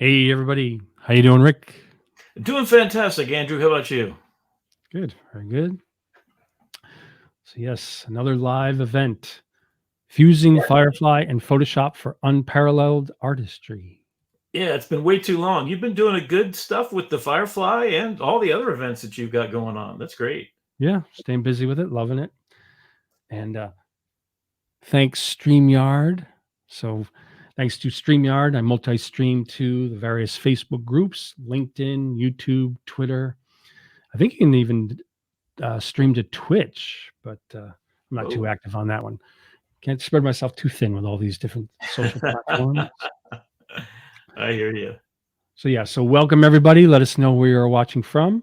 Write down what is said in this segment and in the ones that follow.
Hey everybody, how you doing, Rick? Doing fantastic, Andrew. How about you? Good, very good. So yes, another live event, fusing Firefly and Photoshop for unparalleled artistry. Yeah, it's been way too long. You've been doing a good stuff with the Firefly and all the other events that you've got going on. That's great. Yeah, staying busy with it, loving it. And thanks StreamYard. So thanks to StreamYard, I multi-stream to the various Facebook groups, LinkedIn, YouTube, Twitter. I think you can even stream to Twitch, but I'm not too Oh, active on that one. Can't spread myself too thin with all these different social platforms. I hear you. So yeah, so welcome everybody. Let us know where you're watching from.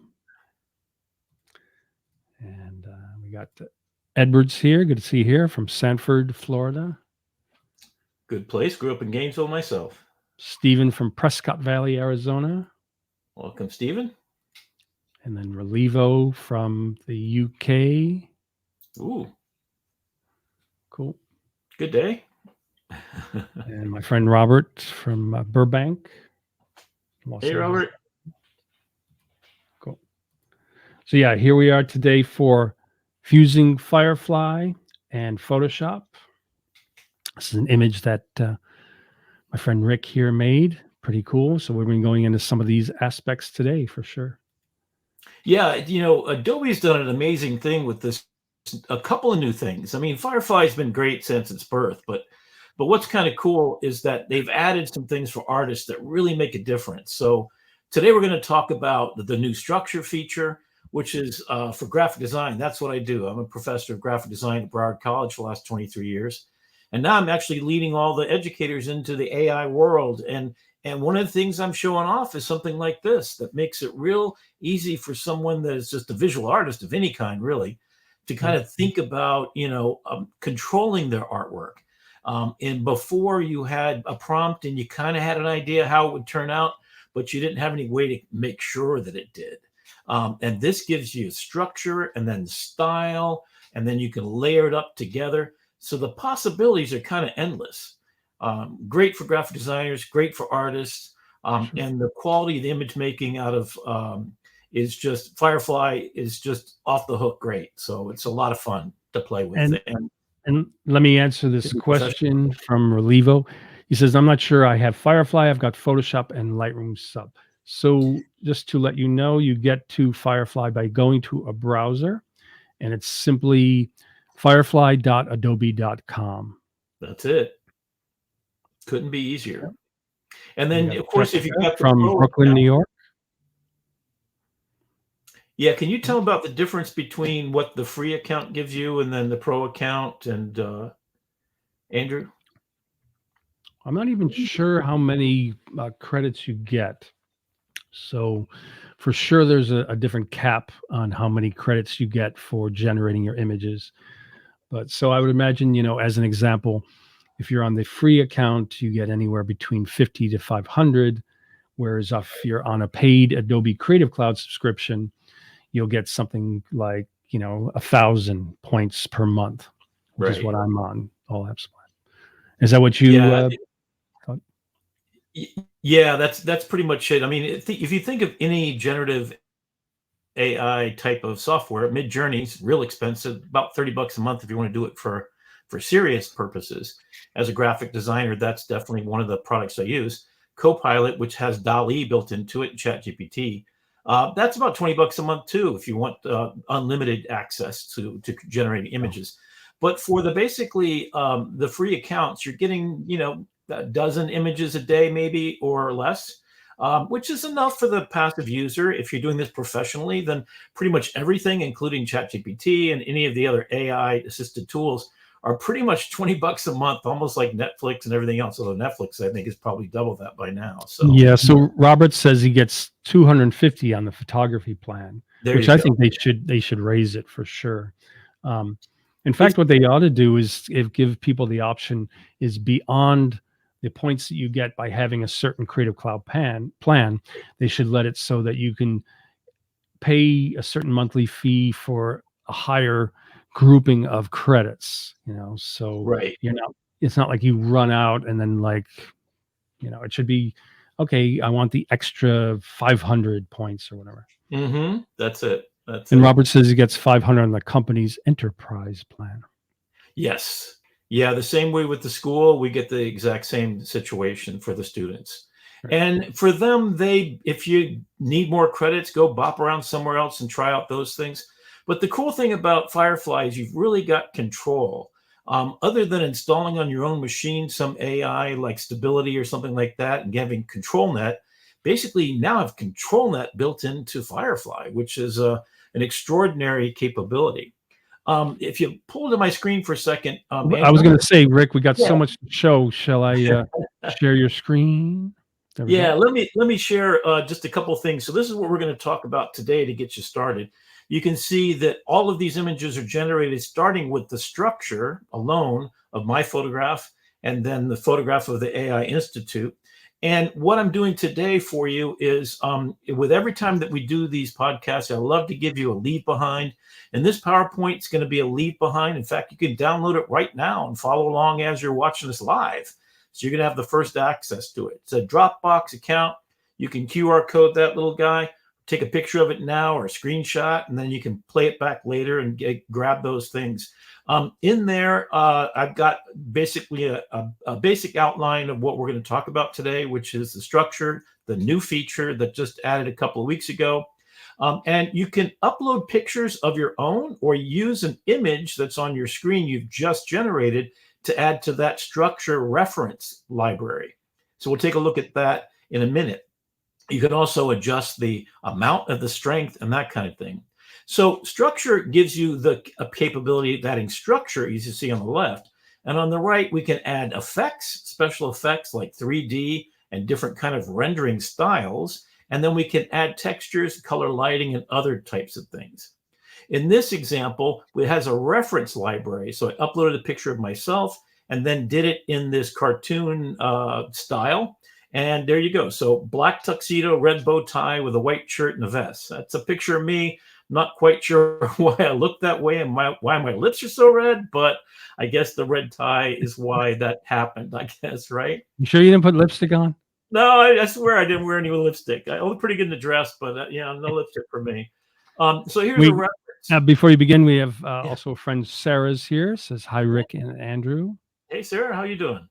And we got Edwards here. Good to see you here from Sanford, Florida. Good place. Grew up in Gainesville myself. Stephen from Prescott Valley, Arizona. Welcome, Stephen. And then Relivo from the UK. Ooh, Cool. good day. And my friend Robert from Burbank, Los Hey, Angeles. Robert. Cool. So yeah, here we are today for fusing Firefly and Photoshop. This is an image that my friend Rick here made. Pretty cool. So we're going to be going into some of these aspects today for sure. Yeah, Adobe's done an amazing thing with this. A couple of new things. I mean, Firefly's been great since its birth, but what's kind of cool is that they've added some things for artists that really make a difference. So today we're going to talk about the new structure feature, which is for graphic design. That's what I do. I'm a professor of graphic design at Broward College for the last 23 years. And now I'm actually leading all the educators into the AI world. And one of the things I'm showing off is something like this that makes it real easy for someone that is just a visual artist of any kind, really, to kind of think about, controlling their artwork. And before you had a prompt and you kind of had an idea how it would turn out, but you didn't have any way to make sure that it did. And this gives you structure and then style, and then you can layer it up together. So the possibilities are kind of endless. Great for graphic designers, great for artists. And the quality of the image making out of is just Firefly is just off the hook great. So it's a lot of fun to play with. And let me answer this question from Relivo. He says, I'm not sure I have Firefly. I've got Photoshop and Lightroom sub. So just to let you know, you get to Firefly by going to a browser, and it's simply firefly.adobe.com. That's it. Couldn't be easier. And then, of course, if you've got the from Brooklyn, New York. Yeah, can you tell about the difference between what the free account gives you and then the pro account? And Andrew? I'm not even sure how many credits you get. So for sure, there's a different cap on how many credits you get for generating your images. But so I would imagine, as an example, if you're on the free account, you get anywhere between 50 to 500. Whereas if you're on a paid Adobe Creative Cloud subscription, you'll get something like, 1,000 points per month, which is what I'm on All Apps. Is that what you thought? Yeah, that's pretty much it. I mean, if you think of any generative AI type of software, Midjourney's real expensive, about $30 a month if you want to do it for serious purposes. As a graphic designer, that's definitely one of the products I use. Copilot, which has DALL-E built into it, ChatGPT, that's about $20 a month too, if you want unlimited access to generating images. But for the basically the free accounts, you're getting a dozen images a day, maybe, or less. Which is enough for the passive user. If you're doing this professionally, then pretty much everything, including ChatGPT and any of the other AI-assisted tools, are pretty much $20 a month, almost like Netflix and everything else. Although Netflix, I think, is probably double that by now. So yeah. So Robert says he gets 250 on the photography plan, which I think they should raise it for sure. In fact, what they ought to do is give people the option is beyond the points that you get by having a certain Creative Cloud plan, they should let it so that you can pay a certain monthly fee for a higher grouping of credits, so right. it's not like you run out and then it should be okay, I want the extra 500 points or whatever. That's it. That's And it. Robert says he gets 500 on the company's enterprise plan. Yes. Yeah, the same way with the school, we get the exact same situation for the students. Right. And for them, if you need more credits, go bop around somewhere else and try out those things. But the cool thing about Firefly is you've really got control. Other than installing on your own machine some AI like Stability or something like that and having ControlNet, basically you now have ControlNet built into Firefly, which is an extraordinary capability. If you pull to my screen for a second, I Andrew, was going to say, Rick, we got yeah, so much to show. Shall I share your screen? There we yeah. go. Let me share just a couple of things. So this is what we're going to talk about today to get you started. You can see that all of these images are generated starting with the structure alone of my photograph and then the photograph of the AI Institute. And what I'm doing today for you is with every time that we do these podcasts, I love to give you a leave behind. And this PowerPoint is going to be a leave behind. In fact, you can download it right now and follow along as you're watching this live. So you're going to have the first access to it. It's a Dropbox account. You can QR code that little guy, take a picture of it now or a screenshot, and then you can play it back later and grab those things. In there, I've got basically a basic outline of what we're going to talk about today, which is the structure, the new feature that just added a couple of weeks ago. And you can upload pictures of your own or use an image that's on your screen you've just generated to add to that structure reference library. So we'll take a look at that in a minute. You can also adjust the amount of the strength and that kind of thing. So structure gives you the capability of adding structure, as you see on the left. And on the right, we can add effects, special effects like 3D and different kind of rendering styles. And then we can add textures, color lighting, and other types of things. In this example, it has a reference library. So I uploaded a picture of myself and then did it in this cartoon style. And there you go. So black tuxedo, red bow tie with a white shirt and a vest. That's a picture of me. Not quite sure why I look that way and why my lips are so red, but I guess the red tie is why that happened, I guess, right? You sure you didn't put lipstick on? No, I swear I didn't wear any lipstick. I look pretty good in the dress, but yeah, no lipstick for me. So here's a reference. Before you begin, we have Yeah. also a friend Sarah's here. Says hi, Rick and Andrew. Hey, Sarah, how you doing?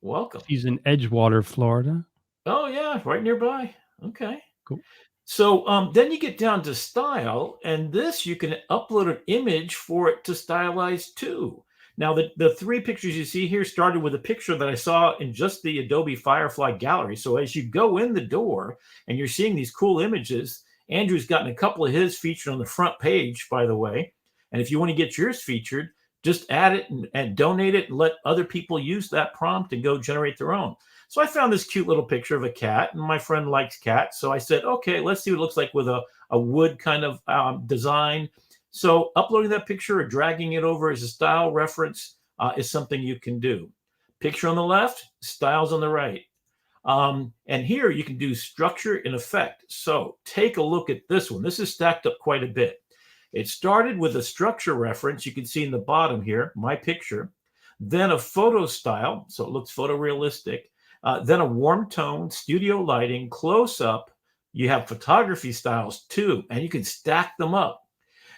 Welcome. She's in Edgewater, Florida. Oh, yeah, right nearby. Okay. Cool. So then you get down to style, and this you can upload an image for it to stylize too. Now, the three pictures you see here started with a picture that I saw in just the Adobe Firefly gallery. So as you go in the door and you're seeing these cool images, Andrew's gotten a couple of his featured on the front page, by the way. And if you want to get yours featured, just add it and donate it and let other people use that prompt and go generate their own. So I found this cute little picture of a cat, and my friend likes cats. So I said, okay, let's see what it looks like with a wood kind of design. So uploading that picture or dragging it over as a style reference is something you can do. Picture on the left, styles on the right. And here you can do structure and effect. So take a look at this one. This is stacked up quite a bit. It started with a structure reference. You can see in the bottom here, my picture. Then a photo style, so it looks photorealistic. Then a warm tone, studio lighting, close up. You have photography styles too, and you can stack them up.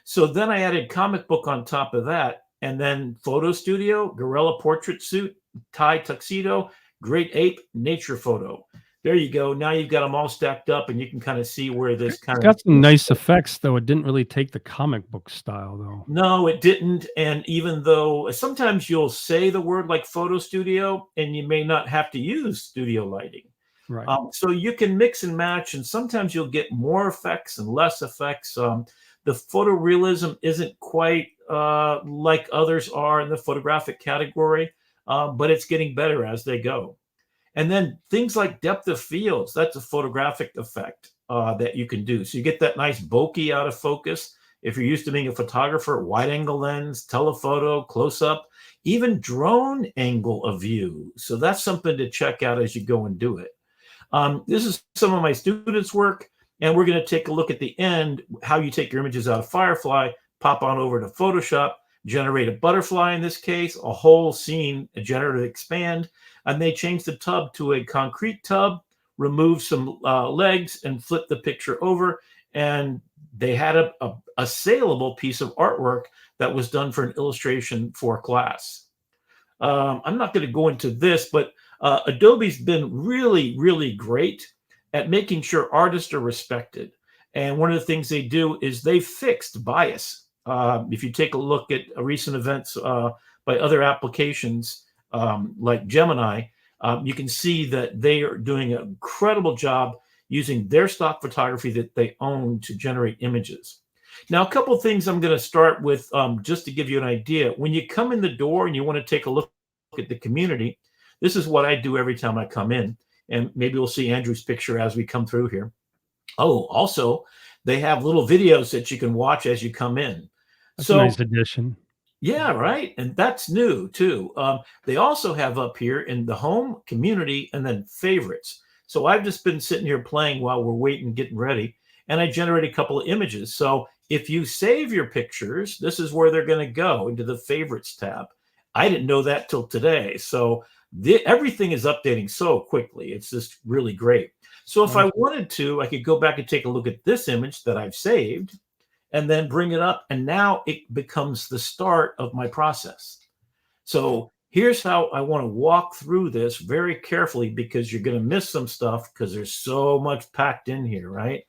So then I added comic book on top of that, and then photo studio, gorilla portrait suit, tie tuxedo, great ape, nature photo. There you go. Now you've got them all stacked up, and you can kind of see where this kind It's of got some nice effects, though. It didn't really take the comic book style, though. No, it didn't. And even though sometimes you'll say the word like photo studio, and you may not have to use studio lighting. Right. So you can mix and match, and sometimes you'll get more effects and less effects. The photorealism isn't quite like others are in the photographic category, but it's getting better as they go. And then things like depth of fields, that's a photographic effect that you can do. So you get that nice bokeh out of focus. If you're used to being a photographer, wide angle lens, telephoto, close up, even drone angle of view. So that's something to check out as you go and do it. This is some of my students' work, and we're going to take a look at the end, how you take your images out of Firefly, pop on over to Photoshop, generate a butterfly in this case, a whole scene, a generative expand. and they changed the tub to a concrete tub, removed some legs, and flipped the picture over. And they had a saleable piece of artwork that was done for an illustration for class. I'm not going to go into this, but Adobe's been really, really great at making sure artists are respected. And one of the things they do is they fixed bias. If you take a look at recent events by other applications like Gemini, you can see that they are doing an incredible job using their stock photography that they own to generate images. Now, a couple of things I'm going to start with just to give you an idea. When you come in the door and you want to take a look at the community, this is what I do every time I come in. And maybe we'll see Andrew's picture as we come through here. Oh, also, they have little videos that you can watch as you come in. That's a nice addition. Yeah, right. And that's new too. They also have up here in the home, community, and then favorites. So I've just been sitting here playing while we're waiting, getting ready, and I generate a couple of images. So if you save your pictures, this is where they're going to go, into the favorites tab. I didn't know that till today. So everything is updating so quickly. It's just really great. So if I wanted to, I could go back and take a look at this image that I've saved and then bring it up. And now it becomes the start of my process. So here's how I want to walk through this very carefully, because you're going to miss some stuff because there's so much packed in here, right?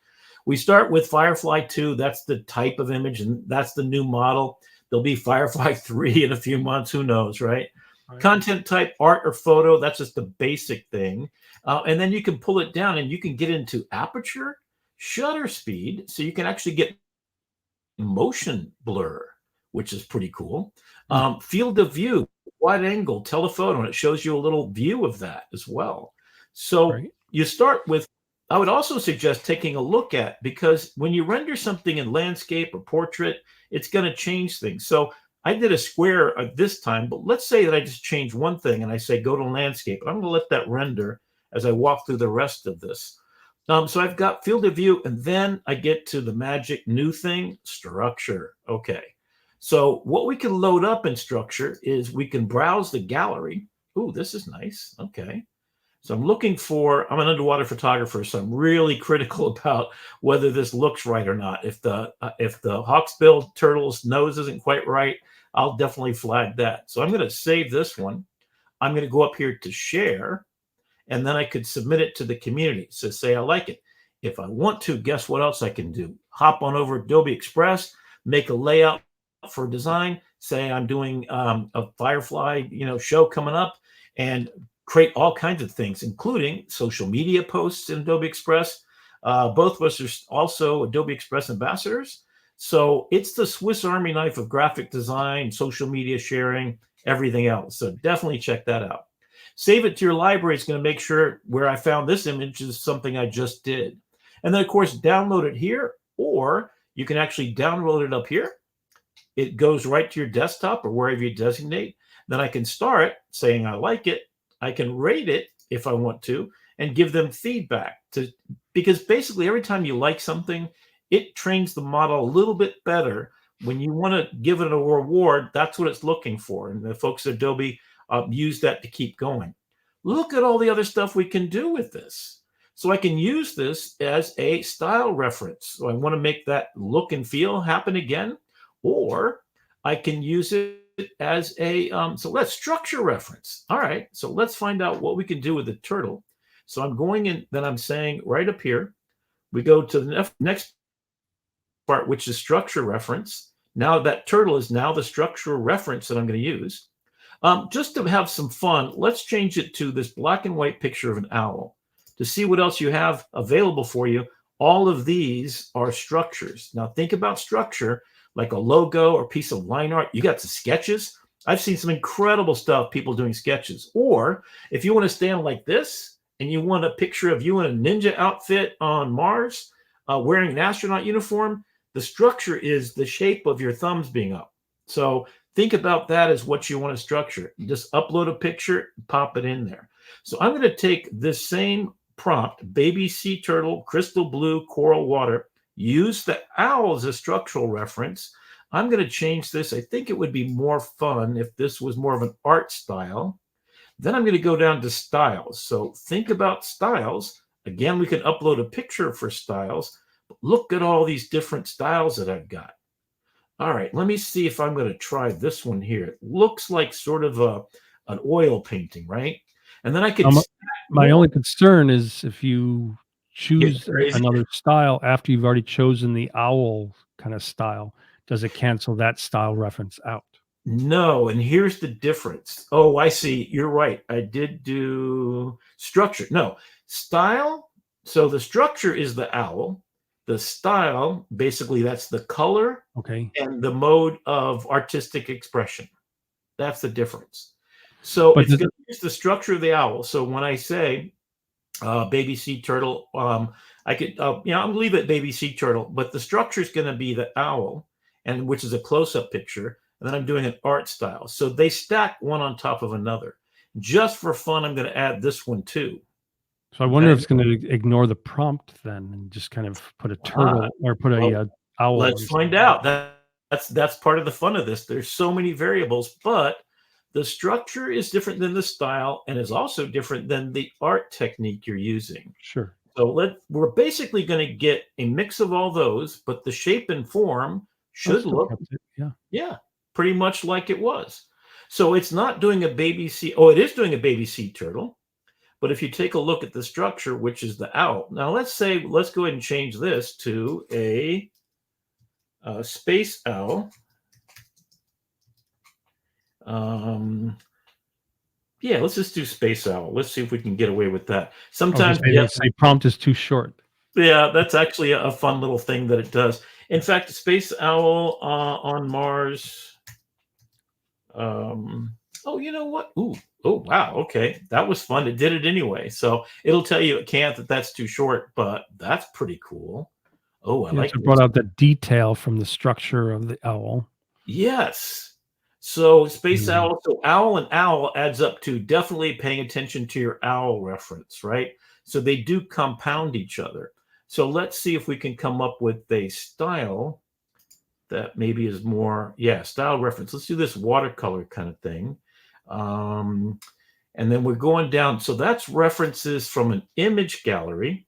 We start with Firefly 2. That's the type of image, and that's the new model. There'll be Firefly 3 in a few months. Who knows, right? Content type, art or photo. That's just the basic thing. And then you can pull it down and you can get into aperture, shutter speed. So you can actually get motion blur, which is pretty cool. Field of view, wide angle, telephoto, and it shows you a little view of that as well. So you start with, I would also suggest taking a look at, because when you render something in landscape or portrait, it's going to change things. So I did a square this time, but let's say that I just change one thing and I say go to landscape. I'm going to let that render as I walk through the rest of this. So I've got field of view, and then I get to the magic new thing, structure. Okay. So what we can load up in structure is we can browse the gallery. Ooh, this is nice. Okay. So I'm looking for, I'm an underwater photographer, so I'm really critical about whether this looks right or not. If the hawksbill turtle's nose isn't quite right, I'll definitely flag that. So I'm going to save this one. I'm going to go up here to share, and then I could submit it to the community. So say I like it. If I want to, guess what else I can do? Hop on over Adobe Express, make a layout for design. Say I'm doing a Firefly, show coming up, and create all kinds of things, including social media posts in Adobe Express. Both of us are also Adobe Express ambassadors. So it's the Swiss Army knife of graphic design, social media sharing, everything else. So definitely check that out. Save it to your library. It's going to make sure where I found this image is something I just did. And then, of course, download it here, or you can actually download it up here. It goes right to your desktop or wherever you designate. Then I can start saying I like it. I can rate it if I want to and give them feedback, because basically every time you like something, it trains the model a little bit better. When you want to give it a reward, that's what it's looking for. And the folks at Adobe use that to keep going. Look at all the other stuff we can do with this. So I can use this as a style reference. So I want to make that look and feel happen again, or I can use it as a, so let's structure reference. All right, so let's find out what we can do with the turtle. So I'm going in, then I'm saying right up here, we go to the next part, which is structure reference. Now that turtle is now the structural reference that I'm going to use. Just to have some fun, let's change it to this black and white picture of an owl to see what else you have available for you. All of these are structures. Now think about structure like a logo or piece of line art. You got the sketches. I've seen some incredible stuff, people doing sketches. Or if you want to stand like this and you want a picture of you in a ninja outfit on Mars, wearing an astronaut uniform, the structure is the shape of your thumbs being up. So think about that as what you want to structure. You just upload a picture, pop it in there. So I'm going to take this same prompt, baby sea turtle, crystal blue, coral water, use the owl as a structural reference. I'm going to change this. I think it would be more fun if this was more of an art style. Then I'm going to go down to styles. So think about styles. Again, we can upload a picture for styles. But look at all these different styles that I've got. All right, let me see if I'm going to try this one here. It looks like sort of an oil painting, right? And then I could Um, stack my more. only concern is if you Getting choose crazy. another style after you've already chosen the owl kind of style, does it cancel that style reference out? No, and here's the difference. Oh, I see. You're right. I did do structure. No, style. So the structure is the owl. The style, basically, that's the color Okay. and the mode of artistic expression. That's the difference. So But it's does going to use the structure of the owl. So when I say baby sea turtle, I could, I'm gonna leave it baby sea turtle, but the structure is going to be the owl, and which is a close-up picture, and then I'm doing an art style. So they stack one on top of another. Just for fun, I'm going to add this one too. so I wonder Okay. if it's gonna ignore the prompt then and just kind of put a Ah, turtle or put a, well, owl let's or find something. out. That's part of the fun of this. There's so many variables, but the structure is different than the style and is also different than the art technique you're using. Sure. So we're basically going to get a mix of all those, but the shape and form Oh, should still look, kept it, yeah. yeah, pretty much like it was. So it's not doing a baby sea. Oh, it is doing a baby sea turtle. But if you take a look at the structure, which is the owl. Now let's go ahead and change this to a space owl. Yeah, let's just do space owl. Let's see if we can get away with that. I was gonna Sometimes say you they have say prompt is too short. Yeah, that's actually a fun little thing that it does. In fact, Space Owl on Mars. Oh, you know what? Ooh, oh wow. Okay, that was fun. It did it anyway. So it'll tell you it can't that that's too short, but that's pretty cool. Oh, I Yeah, like so it this. brought out the detail from the structure of the owl. Yes. So Space Mm, Owl. So owl and owl adds up to definitely paying attention to your owl reference, right? So they do compound each other. So let's see if we can come up with a style that maybe is more, yeah, style reference. Let's do this watercolor kind of thing. Um, and then we're going down. So that's references from an image gallery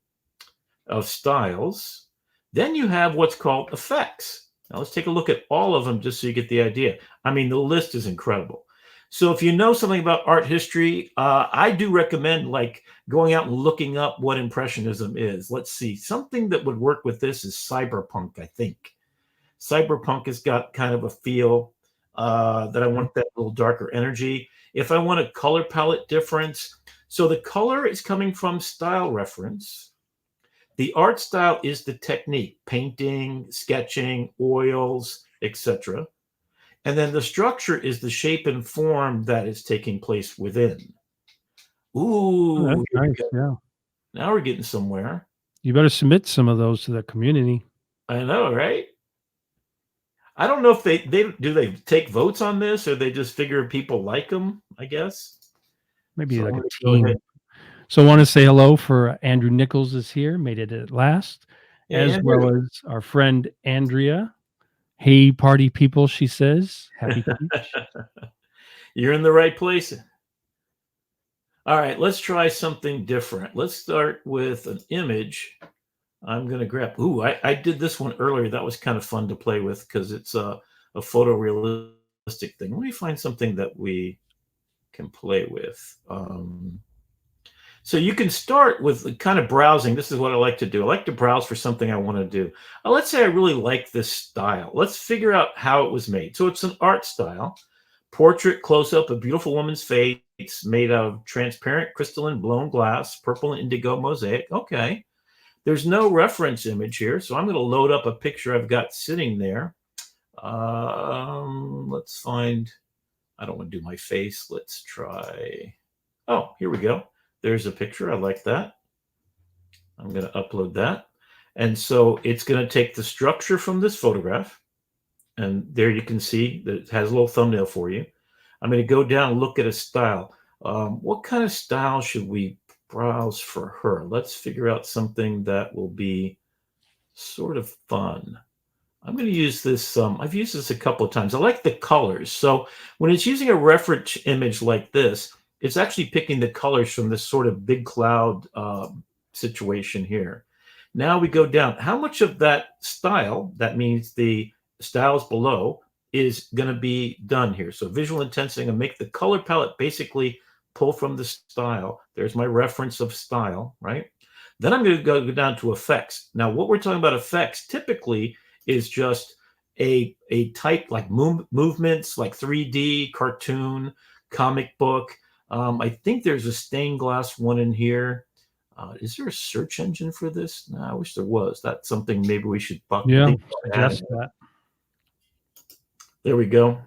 of styles. Then you have what's called effects. Now let's take a look at all of them just so you get the idea. I mean, the list is incredible. So if you know something about art history, I do recommend like going out and looking up what Impressionism is. Let's see. Something that would work with this is cyberpunk, I think. Cyberpunk has got kind of a feel that I okay. want that little darker energy. If I want a color palette difference, so the color is coming from style reference. The art style is the technique, painting, sketching, oils, etc. And then the structure is the shape and form that is taking place within. Oh, Ooh, that's nice, yeah. now we're getting somewhere. You better submit some of those to the community. I know, right? I don't know if they take votes on this or they just figure people like them, I guess. Maybe So I'm like a going to go ahead. team. So I wanna say hello for Andrew Nichols is here, made it at last, Hey, as Andrew. well as our friend Andrea. "Hey, party people," she says. Happy teach. You're in the right place. All right, let's try something different. Let's start with an image. I'm going to grab. Ooh, I did this one earlier. That was kind of fun to play with because it's a photorealistic thing. Let me find something that we can play with. So you can start with kind of browsing. This is what I like to do. I like to browse for something I want to do. Let's say I really like this style. Let's figure out how it was made. So it's an art style, portrait close up, a beautiful woman's face made of transparent crystalline blown glass, purple and indigo mosaic. Okay. There's no reference image here, so I'm going to load up a picture I've got sitting there. Let's find, I don't want to do my face. Let's try, oh, here we go. There's a picture. I like that. I'm going to upload that. And so it's going to take the structure from this photograph. And there you can see that it has a little thumbnail for you. I'm going to go down and look at a style. What kind of style should we browse for her? Let's figure out something that will be sort of fun. I'm going to use this. I've used this a couple of times. I like the colors. So when it's using a reference image like this, it's actually picking the colors from this sort of big cloud situation here. Now we go down. How much of that style, that means the styles below, is going to be done here? So visual intensity, and make the color palette basically pull from the style. There's my reference of style, right? Then I'm going to go down to effects. Now, what we're talking about effects typically is just a type like movements, like 3D, cartoon, comic book. I think there's a stained glass one in here. Is there a search engine for this? No, I wish there was. That's something maybe we should think about. Suggest that. There we go.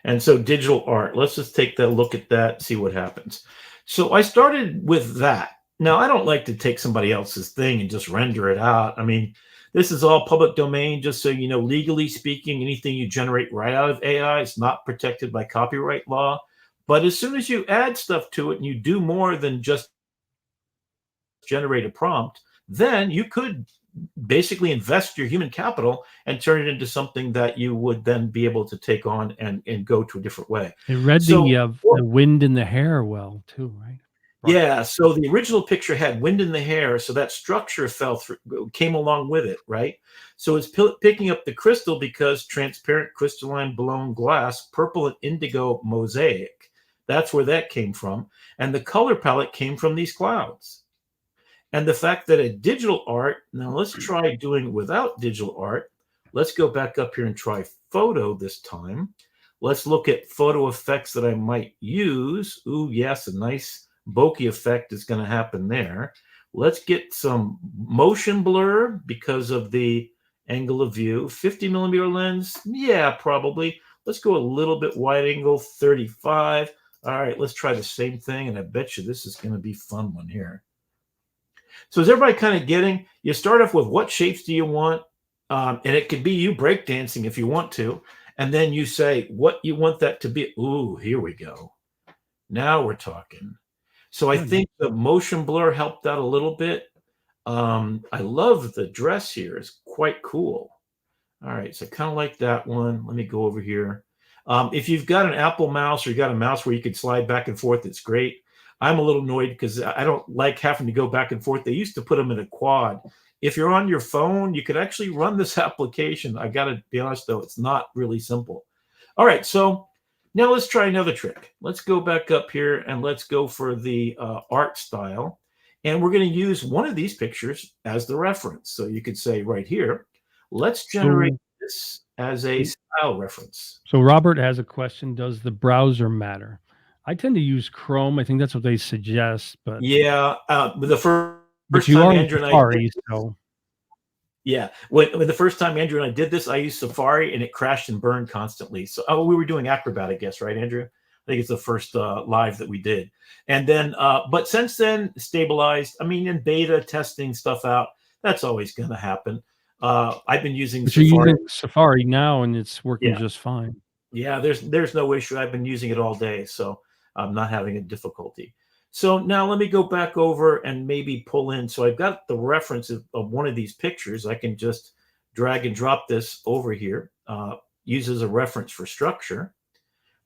And so digital art, let's just take a look at that, see what happens. So I started with that. Now, I don't like to take somebody else's thing and just render it out. I mean, this is all public domain, just so you know, legally speaking, anything you generate right out of AI is not protected by copyright law. But as soon as you add stuff to it and you do more than just generate a prompt, then you could basically invest your human capital and turn it into something that you would then be able to take on and go to a different way. It read So, the wind in the hair well too, right? yeah, so the original picture had wind in the hair, so that structure came along with it, right? So it's picking up the crystal because transparent crystalline blown glass, purple and indigo mosaic. That's where that came from. And the color palette came from these clouds. And the fact that a digital art, now let's try doing without digital art. Let's go back up here and try photo this time. Let's look at photo effects that I might use. Ooh, yes, a nice bokeh effect is going to happen there. Let's get some motion blur because of the angle of view. 50 millimeter lens, yeah, probably. Let's go a little bit wide angle, 35. All right, let's try the same thing, and I bet you this is going to be a fun one here. So is everybody kind of getting, you start off with what shapes do you want? And it could be you breakdancing if you want to. And then you say what you want that to be. Ooh, here we go. Now we're talking. So I think the motion blur helped out a little bit. I love the dress here. It's quite cool. All right, so kind of like that one. Let me go over here. If you've got an Apple mouse or you got a mouse where you can slide back and forth, it's great. I'm a little annoyed because I don't like having to go back and forth. They used to put them in a quad. If you're on your phone, you could actually run this application. I got to be honest, though, it's not really simple. All right, so now let's try another trick. Let's go back up here and let's go for the art style. And we're going to use one of these pictures as the reference. So you could say right here, let's generate this as a style reference. So Robert has a question. Does the browser matter? I tend to use Chrome. I think that's what they suggest. But yeah, the first you time are Andrew and Safari, I so yeah, when the first time Andrew and I did this, I used Safari and it crashed and burned constantly. So we were doing Acrobat, I guess, right, Andrew? I think it's the first live that we did. And then, but since then, stabilized. I mean, in beta, testing stuff out, that's always going to happen. I've been using Safari. Safari. You're using Safari now, and it's working just fine. Yeah, there's no issue. I've been using it all day, so I'm not having a difficulty. So now let me go back over and maybe pull in. So I've got the reference of one of these pictures. I can just drag and drop this over here, use as a reference for structure.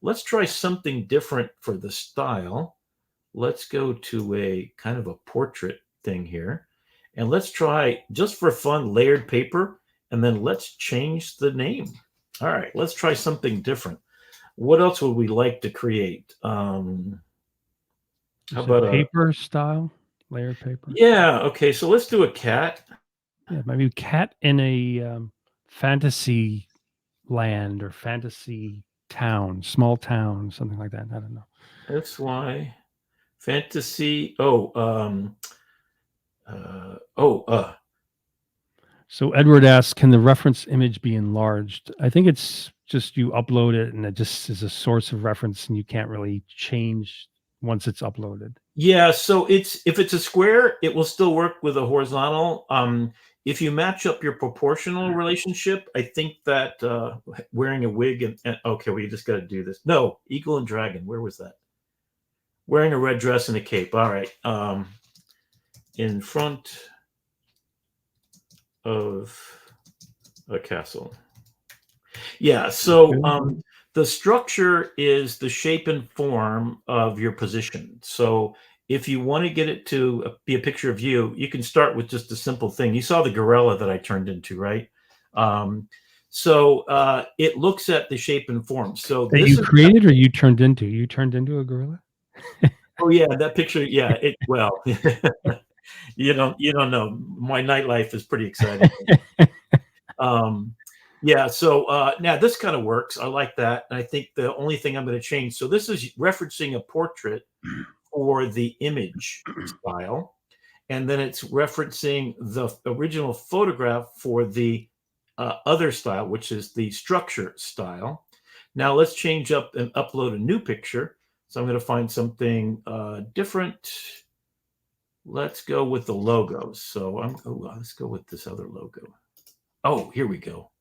Let's try something different for the style. Let's go to a kind of a portrait thing here. And let's try, just for fun, layered paper. And then let's change the name. All right, let's try something different. What else would we like to create? How about paper style, layered paper? Yeah, okay, so let's do a cat. Yeah, maybe cat in a fantasy land or fantasy town, small town, something like that. I don't know. FY fantasy. So Edward asks, can the reference image be enlarged? I think it's just you upload it and it just is a source of reference and you can't really change once it's uploaded. Yeah, so if it's a square, it will still work with a horizontal. If you match up your proportional relationship, I think that wearing a wig and okay, well, you just got to do this. No, Eagle and Dragon. Where was that? Wearing a red dress and a cape. All right. In front of a castle. Yeah. So The structure is the shape and form of your position. So if you want to get it to be a picture of you, you can start with just a simple thing. You saw the gorilla that I turned into, right? Um, so it looks at the shape and form. So That this you is, created or you turned into? You turned into a gorilla? oh yeah, that picture. Yeah, well, you don't know. My nightlife is pretty exciting. Um, yeah, so now this kind of works. I like that. And I think the only thing I'm going to change. So this is referencing a portrait for the image style, and then it's referencing the original photograph for the other style, which is the structure style. Now let's change up and upload a new picture. So I'm going to find something different. Let's go with the logos. So let's go with this other logo. Oh, here we go.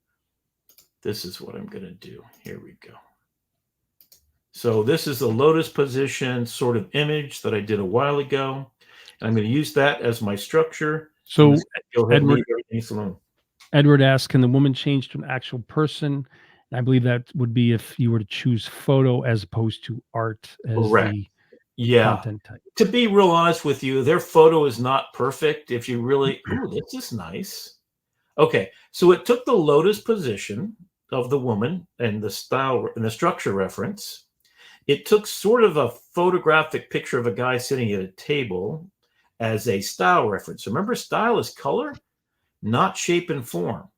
This is what I'm going to do. Here we go. So this is the lotus position sort of image that I did a while ago. And I'm going to use that as my structure. So Go ahead and Edward leave everything alone. Edward asks, can the woman change to an actual person? I believe that would be if you were to choose photo as opposed to art as Correct. the Yeah. content type. To be real honest with you, their photo is not perfect. If you really, oh, this is nice. Okay, so it took the lotus position of the woman and the style and the structure reference. It took sort of a photographic picture of a guy sitting at a table as a style reference. Remember, style is color, not shape and form.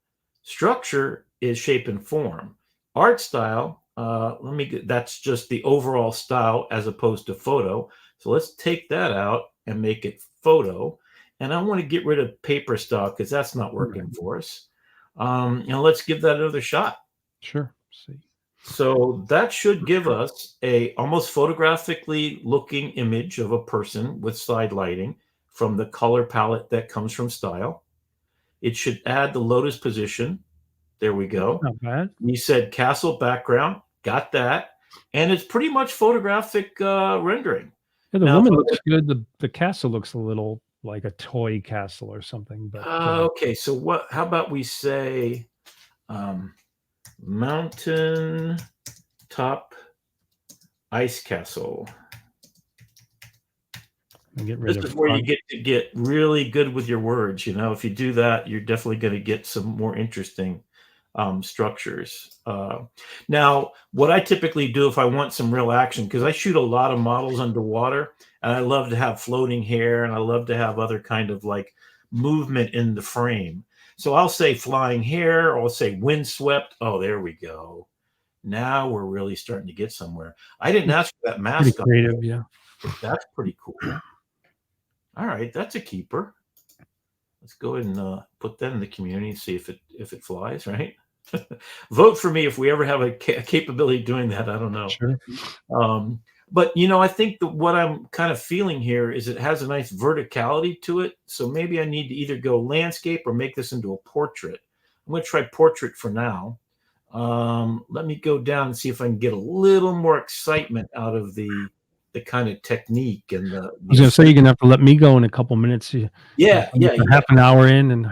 Structure is shape and form. Art style, that's just the overall style as opposed to photo. So let's take that out and make it photo. And I want to get rid of paper style because that's not working for us. Let's give that another shot. Sure. See. So that should give us a almost photographically looking image of a person with side lighting from the color palette that comes from style. It should add the lotus position. There we go. Not bad. You said castle background. Got that. And it's pretty much photographic rendering. Yeah, the Now, woman looks good. The castle looks a little like a toy castle or something. But okay, so how about we say mountain top ice castle. get rid This of is where you fun. get to get really good with your words. If you do that, you're definitely going to get some more interesting structures. Now, what I typically do if I want some real action, because I shoot a lot of models underwater, and I love to have floating hair, and I love to have other kind of like movement in the frame. So I'll say flying hair, or I'll say windswept. Oh, there we go. Now we're really starting to get somewhere. I didn't ask for that mask. Pretty creative, yeah. But that's pretty cool. All right, that's a keeper. Let's go ahead and put that in the community and see if it flies, right? Vote for me if we ever have a capability of doing that. I don't know. Sure. But I think that what I'm kind of feeling here is it has a nice verticality to it. So maybe I need to either go landscape or make this into a portrait. I'm going to try portrait for now. Let me go down and see if I can get a little more excitement out of the kind of technique and the. I was going to say you're going to have to let me go in a couple minutes. Yeah. Half an hour in, and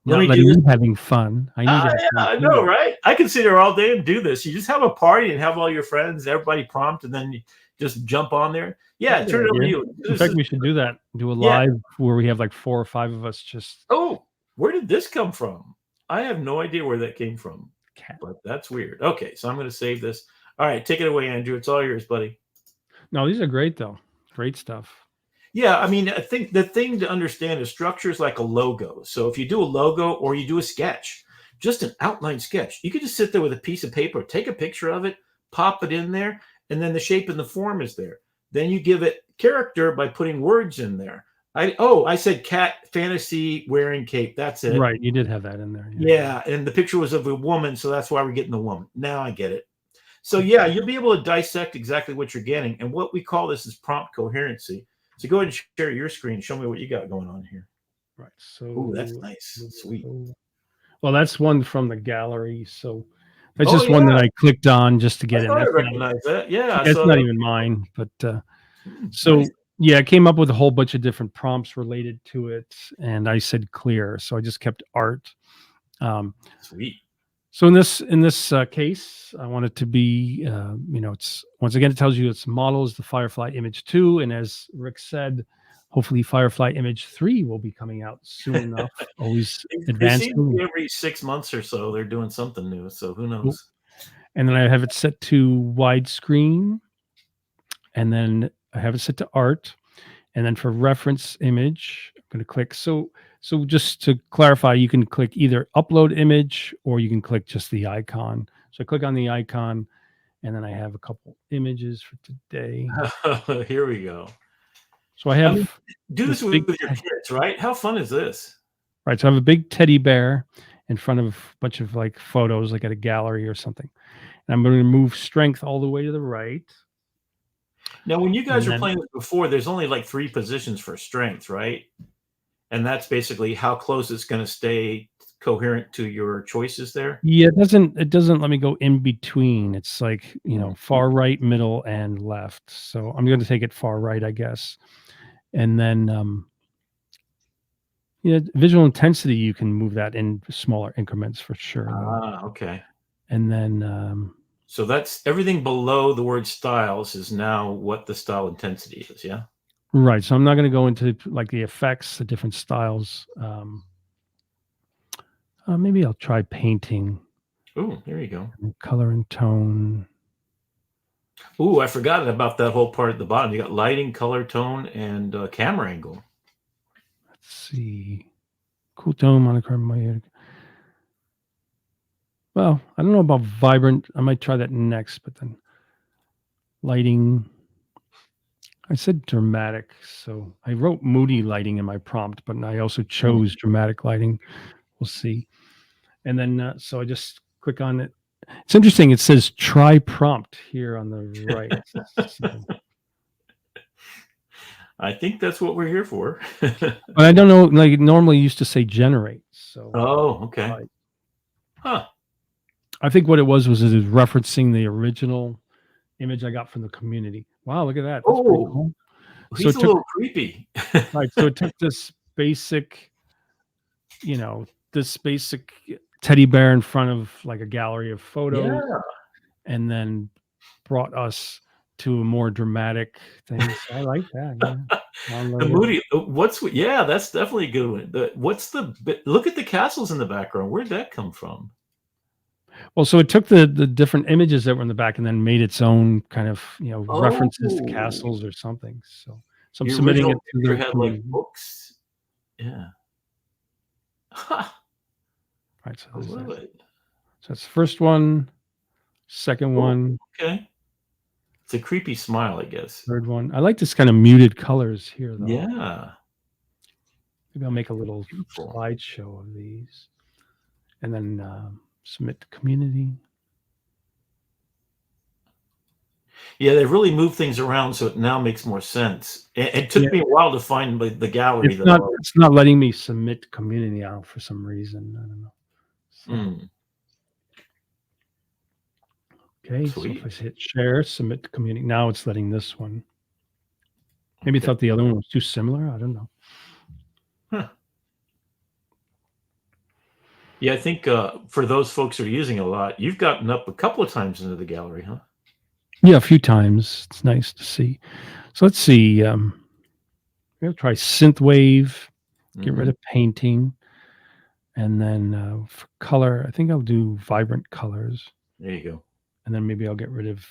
not letting you having fun. I need to. I know, right? I can sit here all day and do this. You just have a party and have all your friends, everybody prompt, and then you just jump on there. Yeah, turn it over to you. In fact, we should do that. Do a live where we have like 4 or 5 of us just. Oh, where did this come from? I have no idea where that came from, but that's weird. Okay, so I'm going to save this. All right, take it away, Andrew. It's all yours, buddy. No, these are great, though. Great stuff. Yeah, I mean, I think the thing to understand is structure is like a logo. So if you do a logo or you do a sketch, just an outline sketch, you could just sit there with a piece of paper, take a picture of it, pop it in there, and then the shape and the form is there. Then you give it character by putting words in there. I said cat fantasy wearing cape. That's it. Right, you did have that in there. Yeah, and the picture was of a woman, so that's why we're getting the woman. Now I get it. So yeah, you'll be able to dissect exactly what you're getting. And what we call this is prompt coherency. So go ahead and share your screen. Show me what you got going on here. Right. So that's nice. Sweet. Well, that's one from the gallery. So that's just one that I clicked on just to get in. I recognize that. Yeah. It's not even mine, but so nice. Yeah, I came up with a whole bunch of different prompts related to it, and I said clear. So I just kept art. Sweet. So in this case, I want it to be, it's once again it tells you its model is the Firefly Image 2, and as Rick said, hopefully Firefly Image 3 will be coming out soon enough. Always They seem to be advancing. every 6 months or so, they're doing something new, so who Oh, knows? and then I have it set to widescreen, and then I have it set to art, and then for reference image, I'm going to click. So just to clarify, you can click either upload image or you can click just the icon. So I click on the icon, and then I have a couple images for today. Here we go. So I I mean, have do this this big with your kids, right? How fun is this? right. So I have a big teddy bear in front of a bunch of like photos, like at a gallery or something. And I'm going to move strength all the way to the right, Now, when you guys and were then playing this before, there's only, like, 3 positions for strength, right? And that's basically how close it's gonna stay coherent to your choices there? yeah, it doesn't let me go in between. It's like Mm. far right, middle, and left. So I'm going to take it far right, I guess. And then visual intensity, you can move that in smaller increments for sure, though. Ah, okay. And then So that's everything below the word styles is now what the style intensity is, yeah? right. So I'm not going to go into like the effects, the different styles. Maybe I'll try painting, Ooh, here you go. and color and tone. Ooh, I forgot about that whole part at the bottom. You got lighting, color, tone, and, camera angle. Let's see. Cool tone, monochromatic. Well, I don't know about vibrant. I might try that next, but then lighting. I said dramatic, so I wrote moody lighting in my prompt, but I also Mm. chose dramatic lighting. We'll see. And then, so I just click on it. It's interesting. It says try prompt here on the right. So, I think that's what we're here for. but I don't know. Like it normally used to say generate. So Oh, okay. like, Huh. I think what it was it was referencing the original image I got from the community. Wow, look at that. That's pretty Oh, cool. So he's it a took little creepy. right. So it took this basic, you know, this basic teddy bear in front of like a gallery of photos, Yeah. and then brought us to a more dramatic thing. So I like that. Yeah, The download it. moody yeah, that's definitely a good one. Look at the castles in the background. Where'd that come from? Well, so it took the different images that were in the back and then made its own kind of references to Oh, castles or something. So I'm the submitting original it to picture the had, like, community. books. Yeah. Ha! Right. So I there's love that. it. So that's the first one, second Oh, one, okay. It's a creepy smile, I guess. third one. I like this kind of muted colors here, though. Yeah, Maybe I'll make a little beautiful. slideshow of these and then submit to community. Yeah, they've really moved things around so it now makes more sense. It Yeah, took me a while to find the gallery it's that I not like. it's not letting me submit to community now for some reason. I don't know. So Mm, okay, so if I sweet. hit share, submit to community, now it's letting this one. Maybe it Okay. thought the other one was too similar. I don't know. Huh. Yeah, I think, for those folks who are using it a lot, you've gotten up a couple of times into the gallery, huh? Yeah, a few times. It's nice to see. So let's see. We'll try synthwave. Get rid Mhm. of painting, and then for color, I think I'll do vibrant colors, There you go. and then maybe I'll get rid of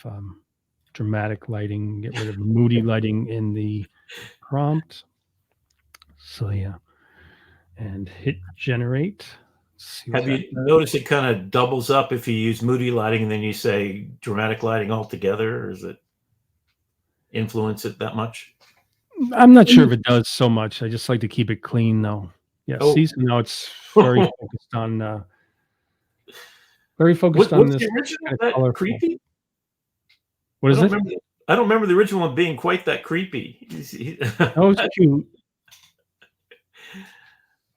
dramatic lighting. Get rid of moody lighting in the prompt. So yeah, and hit generate. Let's see what Have that you does. noticed it kinda doubles up if you use moody lighting and then you say dramatic lighting altogether, or does it influence it that much? I'm not sure if it does so much. I just like to keep it clean, though. Yeah, Oh. see, so now it's very focused on What's this the original kind of that colorful. creepy? What I is don't it? remember I don't remember the original one being quite that creepy. He Oh, it's cute.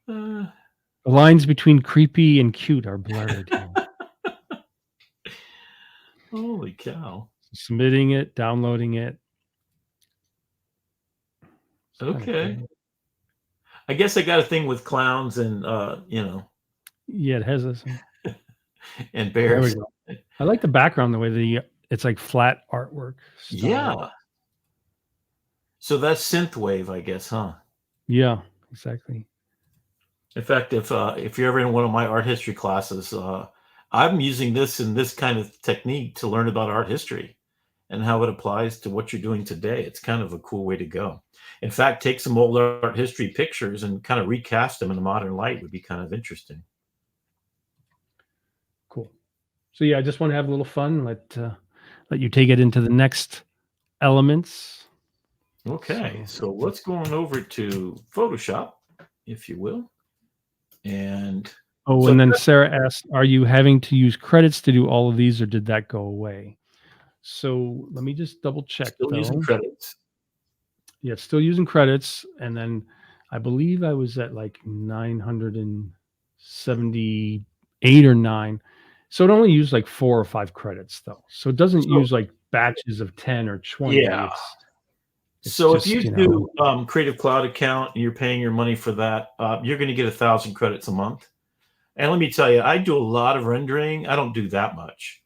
uh, The lines between creepy and cute are blurred here. holy cow. Submitting it, downloading it. It's kinda Okay. cool. I guess I got a thing with clowns and, Yeah, it has this. There we embarrassing. go. I like the background, the way it's like flat artwork style. Yeah. So that's synthwave, I guess, huh? Yeah, exactly. In fact, if you're ever in one of my art history classes, I'm using this and this kind of technique to learn about art history and how it applies to what you're doing today. It's kind of a cool way to go. In fact, take some old art history pictures and kind of recast them in a modern light would be kind of interesting. Cool. So yeah, I just want to have a little fun. Let you take it into the next elements. Okay, So, so let's go on over to Photoshop, if you will. And oh, so and then Sarah asked, "Are you having to use credits to do all of these, or did that go away?" So let me just double check still using though. credits. Yeah, still using credits, and then I believe I was at like 978 or 9. So it only used like 4 or 5 credits though. So it doesn't So use like batches of 10 or 20. yeah. It's So if just, you do Creative Cloud account and you're paying your money for that, you're going to get 1,000 credits a month. And let me tell you, I do a lot of rendering. I don't do that much.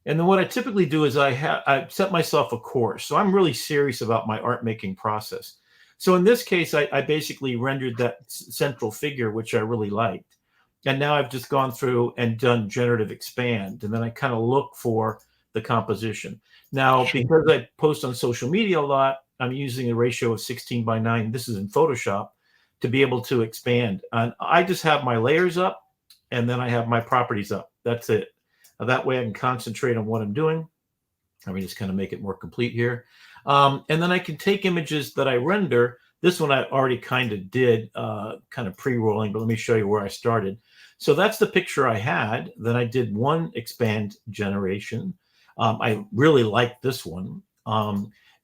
And then what I typically do is I set myself a course. So I'm really serious about my art making process. So in this case, I basically rendered that central figure, which I really liked. And now I've just gone through and done generative expand. And then I kind of look for the composition. Now, sure. because I post on social media a lot, I'm using a ratio of 16:9. This is in Photoshop to be able to expand. And I just have my layers up and then I have my properties up. That's it. That way I can concentrate on what I'm doing. Let me just kind of make it more complete here. And then I can take images that I render. This one I already kind of did, kind of pre-rolling, but let me show you where I started. So that's the picture I had. Then I did one expand generation. I really like this one.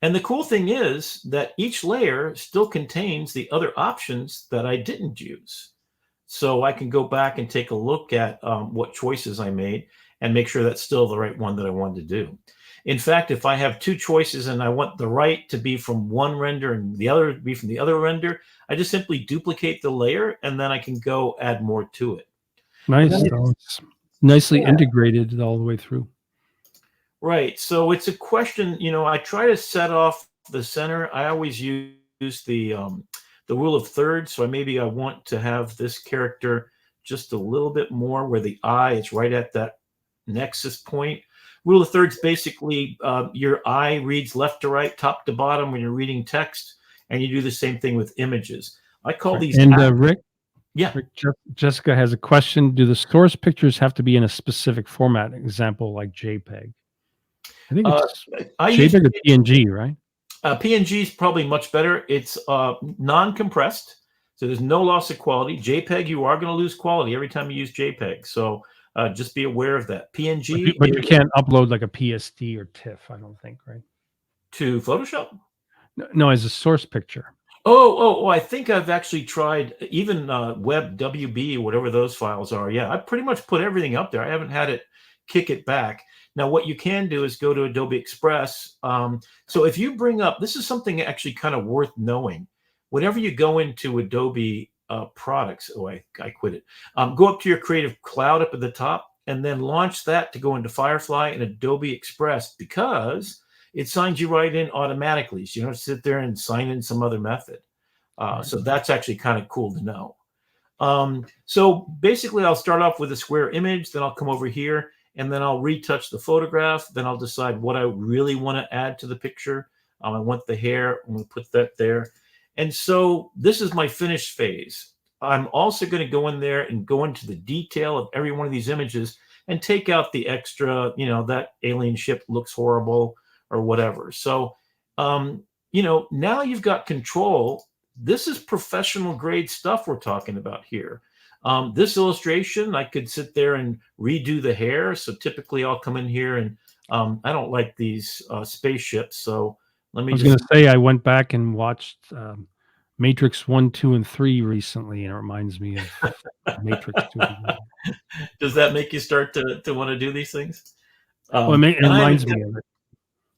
And the cool thing is that each layer still contains the other options that I didn't use. So I can go back and take a look at what choices I made and make sure that's still the right one that I wanted to do. In fact, if I have two choices and I want the right to be from one render and the other to be from the other render, I just simply duplicate the layer and then I can go add more to it. And then Nice though. It's nicely yeah, integrated all the way through. right. So it's a question, I try to set off the center. I always use the rule of thirds. So maybe I want to have this character just a little bit more where the eye is right at that nexus point. Rule of thirds basically your eye reads left to right, top to bottom when you're reading text, and you do the same thing with images. I call Right. these And Rick, yeah. Jessica has a question. Do the source pictures have to be in a specific format? Example like JPEG. I think Uh, it's I use JPEG or PNG, right? PNG is probably much better. It's non-compressed, so there's no loss of quality. JPEG, you are going to lose quality every time you use JPEG, so just be aware of that. PNG But you is can't upload like a PSD or TIFF, I don't think, right? to Photoshop. No, as a source picture. Oh! I think I've actually tried even Web WB or whatever those files are. Yeah, I pretty much put everything up there. I haven't had it kick it back. Now, what you can do is go to Adobe Express. So if you bring up, this is something actually kind of worth knowing. Whenever you go into Adobe products, I quit it. Go up to your Creative Cloud up at the top and then launch that to go into Firefly and Adobe Express because it signs you right in automatically. So you don't sit there and sign in some other method. Right. So that's actually kind of cool to know. So basically, I'll start off with a square image, then I'll come over here, and then I'll retouch the photograph. Then I'll decide what I really want to add to the picture. I want the hair. I'm going to put that there. And so this is my finished phase. I'm also going to go in there and go into the detail of every one of these images and take out the extra, that alien ship looks horrible or whatever. So, now you've got control. This is professional grade stuff we're talking about here. This illustration, I could sit there and redo the hair. So typically I'll come in here and I don't like these spaceships. So let I me was going just, to say I went back and watched Matrix 1, 2, and 3 recently, and it reminds me of Matrix 2 as well. does that make you start to want to do these things? Well, it And I reminds haven't me of it.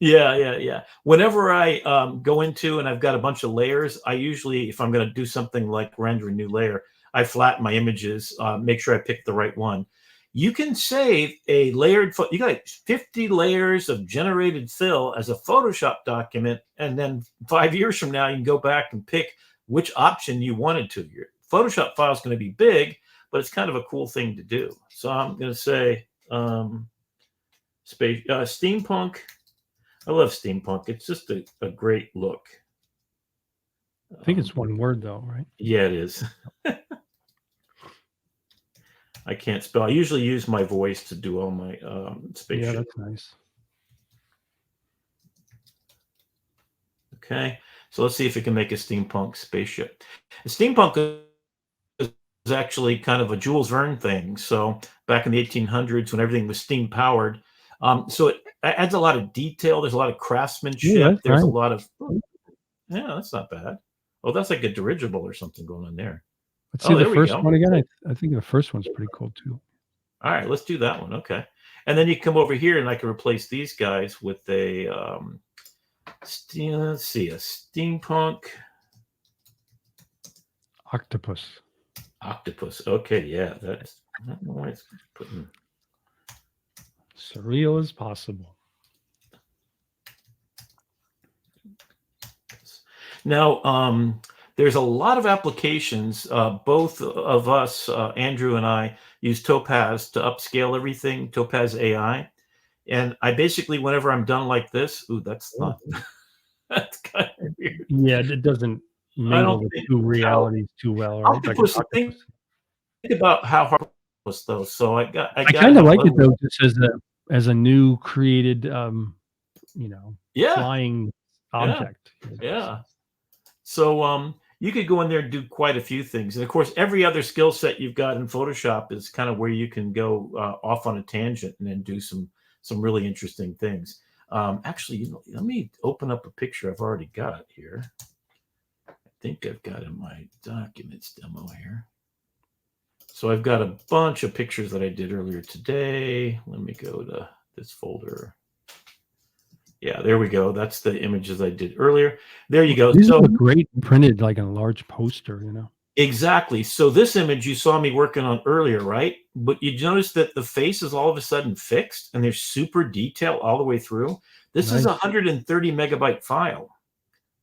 Yeah. Whenever I go into and I've got a bunch of layers, I usually, if I'm going to do something like render a new layer, I flatten my images, make sure I pick the right one. you can save a layered you got like 50 layers of generated fill as a Photoshop document, and then 5 years from now you can go back and pick which option you wanted to. Your Photoshop file is going to be big, but it's kind of a cool thing to do. So I'm going to say steampunk. I love steampunk. It's just a great look. I think it's one word though, right? Yeah, it is. I can't spell. I usually use my voice to do all my spaceship. Yeah, that's nice. Okay, so let's see if it can make a steampunk spaceship. A steampunk is actually kind of a Jules Verne thing. So back in the 1800s, when everything was steam powered, so it adds a lot of detail. There's a lot of craftsmanship. Yeah, There's nice. a lot of that's not bad. Oh, that's like a dirigible or something going on there. Let's see the first one again. I think the first one's pretty cool too. All right, let's do that one. Okay, and then you come over here, and I can replace these guys with a let's see, a steampunk octopus. Octopus. Okay, yeah, that's. I don't know why it's putting surreal as possible. Now, there's a lot of applications. Both of us, Andrew and I, use Topaz to upscale everything, Topaz AI. And I basically, whenever I'm done like this, that's not, that's kind of weird. Yeah, it doesn't mingle the two realities too well. Right? Octopus, think about how hard it was, though. So I kind of like it, though, just as a new created, flying object. Yeah. So you could go in there and do quite a few things. And of course, every other skill set you've got in Photoshop is kind of where you can go off on a tangent and then do some really interesting things. Actually, let me open up a picture I've already got here. I think I've got in my documents demo here. So I've got a bunch of pictures that I did earlier today. Let me go to this folder. Yeah, there we go. That's the images I did earlier. There you go. These are great printed like in a large poster, Exactly. So this image you saw me working on earlier, right? But you notice that the face is all of a sudden fixed and there's super detail all the way through. This is a 130 megabyte file,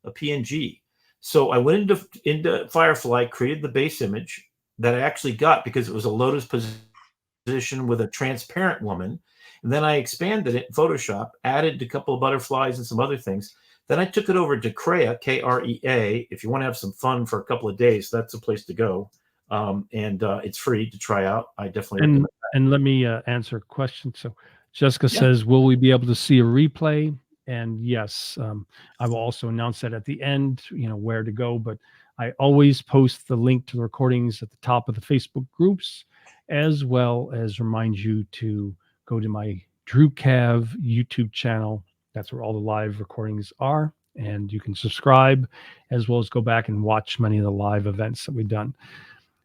a PNG. So I went into Firefly, created the base image that I actually got because it was a lotus position with a transparent woman. And then I expanded it in Photoshop, added a couple of butterflies and some other things. Then I took it over to Krea, K-R-E-A. If you want to have some fun for a couple of days, that's a place to go. And it's free to try out. I definitely recommend that. And let me answer a question. So Jessica says, will we be able to see a replay? And yes, I will also announce that at the end, where to go. But I always post the link to the recordings at the top of the Facebook groups, as well as remind you to go to my Drew Cav YouTube channel. That's where all the live recordings are. And you can subscribe, as well as go back and watch many of the live events that we've done.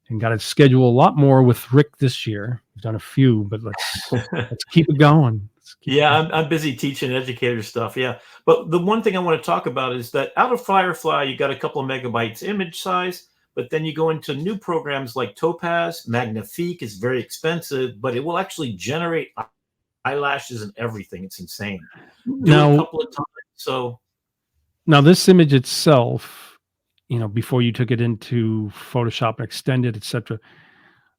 And got to schedule a lot more with Rick this year. We've done a few, but let's keep it going. I'm busy teaching educator stuff. Yeah. But the one thing I want to talk about is that out of Firefly, you got a couple of megabytes image size. But then you go into new programs like Topaz. Magnifique is very expensive, but it will actually generate eyelashes and everything. It's insane. Now, a couple of times. So now this image itself, before you took it into Photoshop and extended, etc.,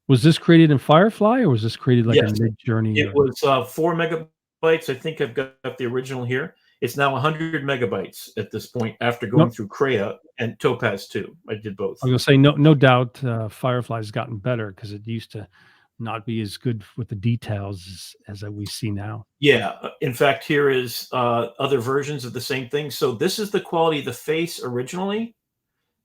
was this created in Firefly or was this created like a Mid-Journey? It was 4 megabytes. I think I've got the original here. It's now 100 megabytes at this point after going through Krea and Topaz too. I did both. I was going to say, no doubt Firefly has gotten better because it used to not be as good with the details as we see now. Yeah. In fact, here is other versions of the same thing. So this is the quality of the face originally.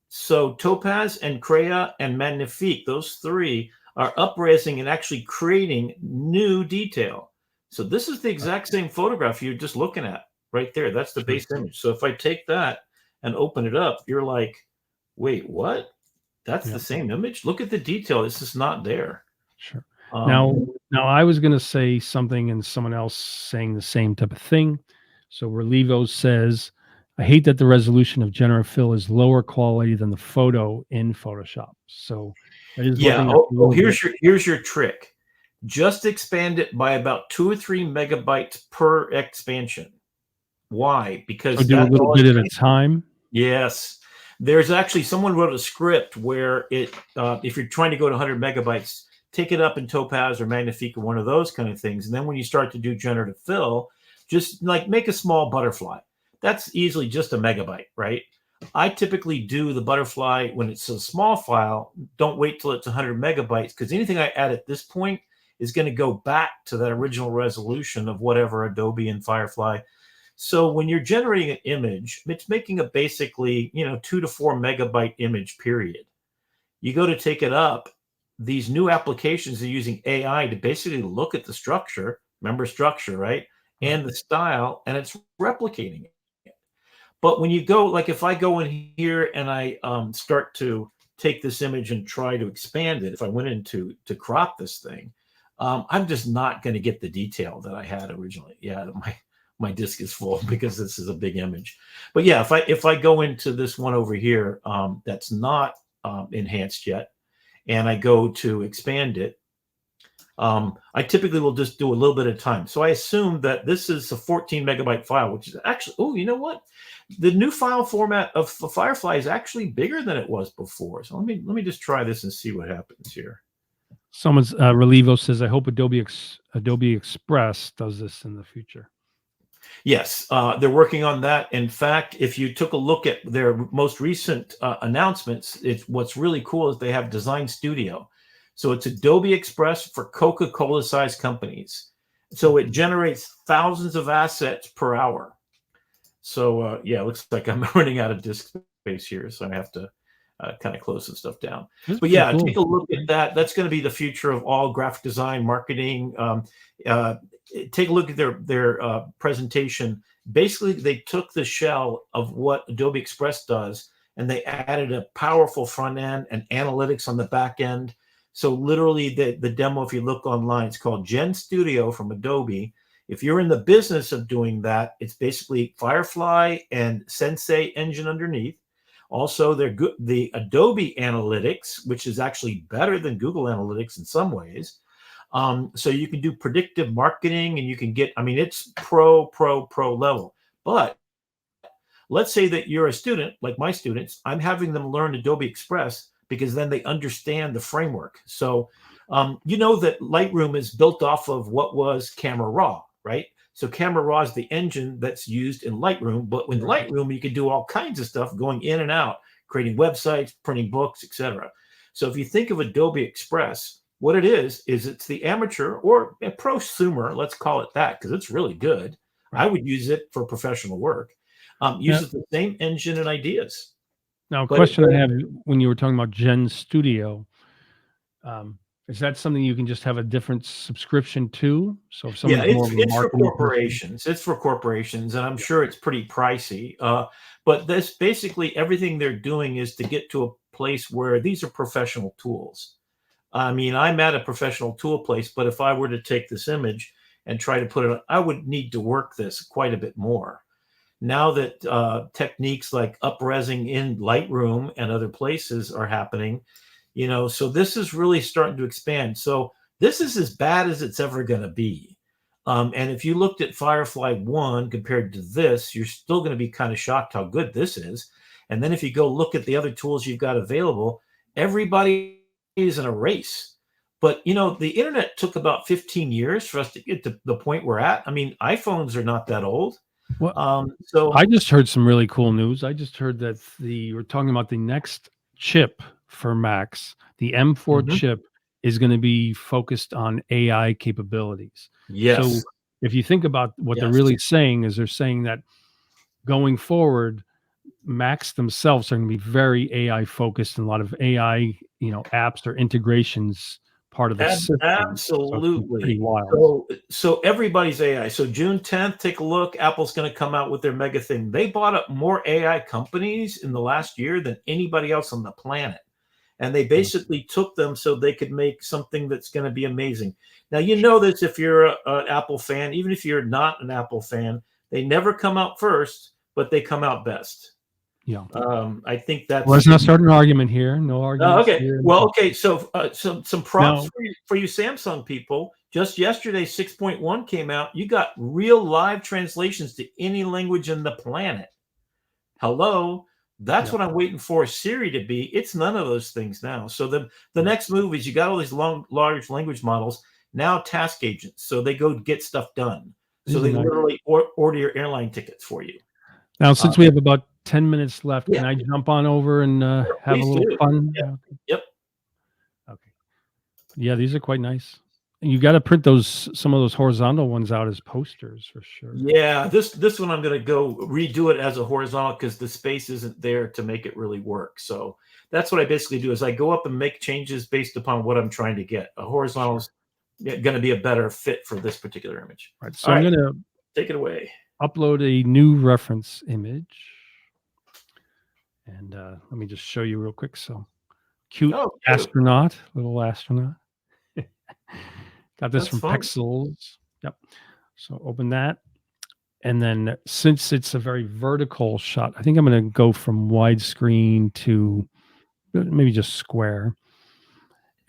So Topaz and Krea and Magnifique, those three are upraising and actually creating new detail. So this is the exact same photograph you're just looking at right there. That's the base image. So if I take that and open it up, you're like, wait, what? That's the same image? Look at the detail. This is not there. Sure. Now I was going to say something and someone else saying the same type of thing. So Relivo says, I hate that the resolution of Generative Fill is lower quality than the photo in Photoshop. So that is here's your trick. just expand it by about 2 or 3 megabytes per expansion. Why? So Because do a that's little all bit at a it. time. Yes. There's actually someone wrote a script where if you're trying to go to 100 megabytes, take it up in Topaz or Magnifique or one of those kind of things. And then when you start to do generative fill, just like make a small butterfly. That's easily just a megabyte, right? I typically do the butterfly when it's a small file. Don't wait till it's 100 megabytes, because anything I add at this point is going to go back to that original resolution of whatever Adobe and Firefly. So when you're generating an image, it's making a basically, 2 to 4 megabyte image, period. You go to take it up, these new applications are using AI to basically look at the structure, remember structure, right? Right. And the style, and it's replicating it. But when you go, like if I go in here and I start to take this image and try to expand it, if I went into to crop this thing, I'm just not going to get the detail that I had originally. Yeah, my disk is full because this is a big image. But yeah, if I go into this one over here that's not enhanced yet, and I go to expand it, I typically will just do a little bit at a time. So I assume that this is a 14 megabyte file, which is actually, oh, you know what? The new file format of Firefly is actually bigger than it was before. So let me just try this and see what happens here. Someone's Relivo says, "I hope Adobe Express does this in the future." Yes, they're working on that. In fact, if you took a look at their most recent announcements, what's really cool is they have Design Studio. So it's Adobe Express for Coca-Cola sized companies. So it generates thousands of assets per hour. So yeah, it looks like I'm running out of disk space here, so I have to kind of close some stuff down. That's But pretty yeah, cool. take a look at that. That's going to be the future of all graphic design, marketing. Uh, Take a look at their presentation. Basically, they took the shell of what Adobe Express does, and they added a powerful front end and analytics on the back end. So literally, the demo, if you look online, it's called Gen Studio from Adobe. If you're in the business of doing that, it's basically Firefly and Sensei engine underneath. Also, the Adobe Analytics, which is actually better than Google Analytics in some ways. So you can do predictive marketing, and you can get, I mean, it's pro level. But let's say that you're a student, like my students, I'm having them learn Adobe Express because then they understand the framework. So, you know that Lightroom is built off of what was Camera Raw, right? So Camera Raw is the engine that's used in Lightroom, but with Lightroom, you can do all kinds of stuff going in and out, creating websites, printing books, etc. So if you think of Adobe Express, what it is it's the amateur or a prosumer, let's call it that, because it's really good. Right. I would use it for professional work. Yeah. Uses the same engine and ideas. Now, a But question I have, when you were talking about Gen Studio, is that something you can just have a different subscription to? So if yeah, someone's more of a it's for marketing person, corporations. It's for corporations, and I'm yeah. sure it's pretty pricey. But this basically everything they're doing is to get to a place where these are professional tools. I mean, I'm at a professional tool place, but if I were to take this image and try to put it, I would need to work this quite a bit more. Now that techniques like upresing in Lightroom and other places are happening, so this is really starting to expand. So this is as bad as it's ever going to be. And if you looked at Firefly 1 compared to this, you're still going to be kind of shocked how good this is. And then if you go look at the other tools you've got available, everybody is in a race. But the internet took about 15 years for us to get to the point we're at. I mean, iPhones are not that old. Well, I So just heard some really cool news. I just heard that we're talking about the next chip for Macs, the M4 mhm, chip is going to be focused on AI capabilities. So yes, if you think about what they're yes, really saying, is they're saying that going forward, Macs themselves are going to be very AI focused, and a lot of AI, apps or integrations part of the system. So it's gonna be absolutely. pretty wild. So everybody's AI. So June 10th, take a look. Apple's going to come out with their mega thing. They bought up more AI companies in the last year than anybody else on the planet. And they Yeah. basically took them so they could make something that's going to be amazing. Now, you know this if you're an Apple fan, even if you're not an Apple fan, they never come out first, but they come out best. Yeah. I think Well, that's let's not start an argument here. No arguments okay. here. Well, okay. So some props Now, for you Samsung people. Just yesterday, 6.1 came out. You got real live translations to any language in the planet. Hello. That's yeah, what I'm waiting for Siri to be. It's none of those things now. So the next move is you got all these large language models, now task agents. So they go get stuff done. So these are they nice. literally order your airline tickets for you. Now, Uh, since we have about 10 minutes left, yeah, can I jump on over and have a please little do. fun? Yep. Yep. Okay. Yeah, these are quite nice. And you got to print some of those horizontal ones out as posters for sure. Yeah, this one I'm gonna go redo it as a horizontal because the space isn't there to make it really work. So that's what I basically do is I go up and make changes based upon what I'm trying to get. A horizontal Sure. is going to be a better fit for this particular image. Right. So All I'm right, going to take it away. upload a new reference image. And let me just show you real quick. So cute Oh, cute. astronaut, little astronaut. Got this That's from fun. Pexels. Yep. So open that. And then since it's a very vertical shot, I think I'm going to go from widescreen to maybe just square.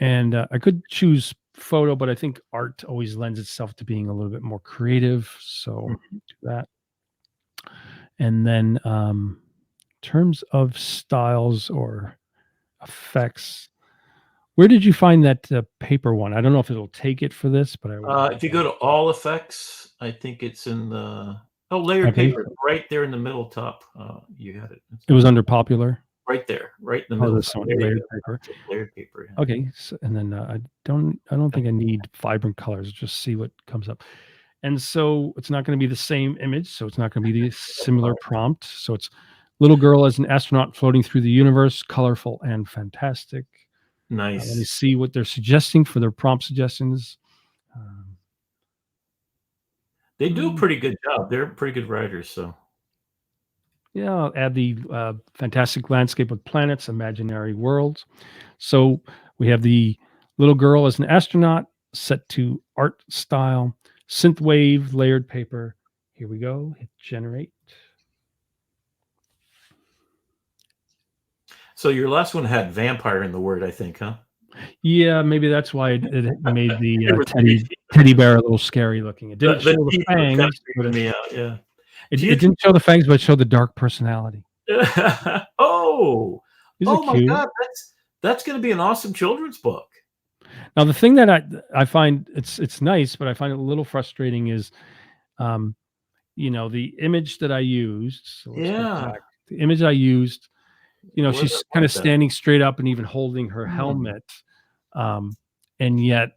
And I could choose photo, but I think art always lends itself to being a little bit more creative. So do that. And then in terms of styles or effects, where did you find that paper one? I don't know if it'll take it for this, but I always like If you go to all effects, I think it's in the layered okay. paper right there in the middle top. You had it. It was under popular. Right there, right in the Oh, middle this top. one, There you layered go. paper. Layered paper. Yeah. Okay, so, and then I don't think I need vibrant colors. Just see what comes up. And so it's not going to be the same image. So it's not going to be the similar prompt. So it's little girl as an astronaut floating through the universe, colorful and fantastic. Let me Nice. see what they're suggesting for their prompt suggestions. Um, They do a pretty good job. They're pretty good writers. So yeah, I'll add the fantastic landscape of planets, imaginary worlds. So we have the little girl as an astronaut set to art style, synthwave, layered paper. Here we go. Hit generate. So your last one had vampire in the word, I think, huh? Yeah, maybe that's why it made the It was teddy bear a little scary looking. It didn't show the the teeth was kind of fangs, but freaking me out. Yeah. it, Do you it didn't show the fangs, but it showed the dark personality. oh, These are oh my cute. God, that's going to be an awesome children's book. Now the thing that I find it's nice, but I find it a little frustrating is um, the image that I used. So let's go Yeah. back. The image I used, What she's kind was of that? standing straight up and even holding her Hmm. helmet. And yet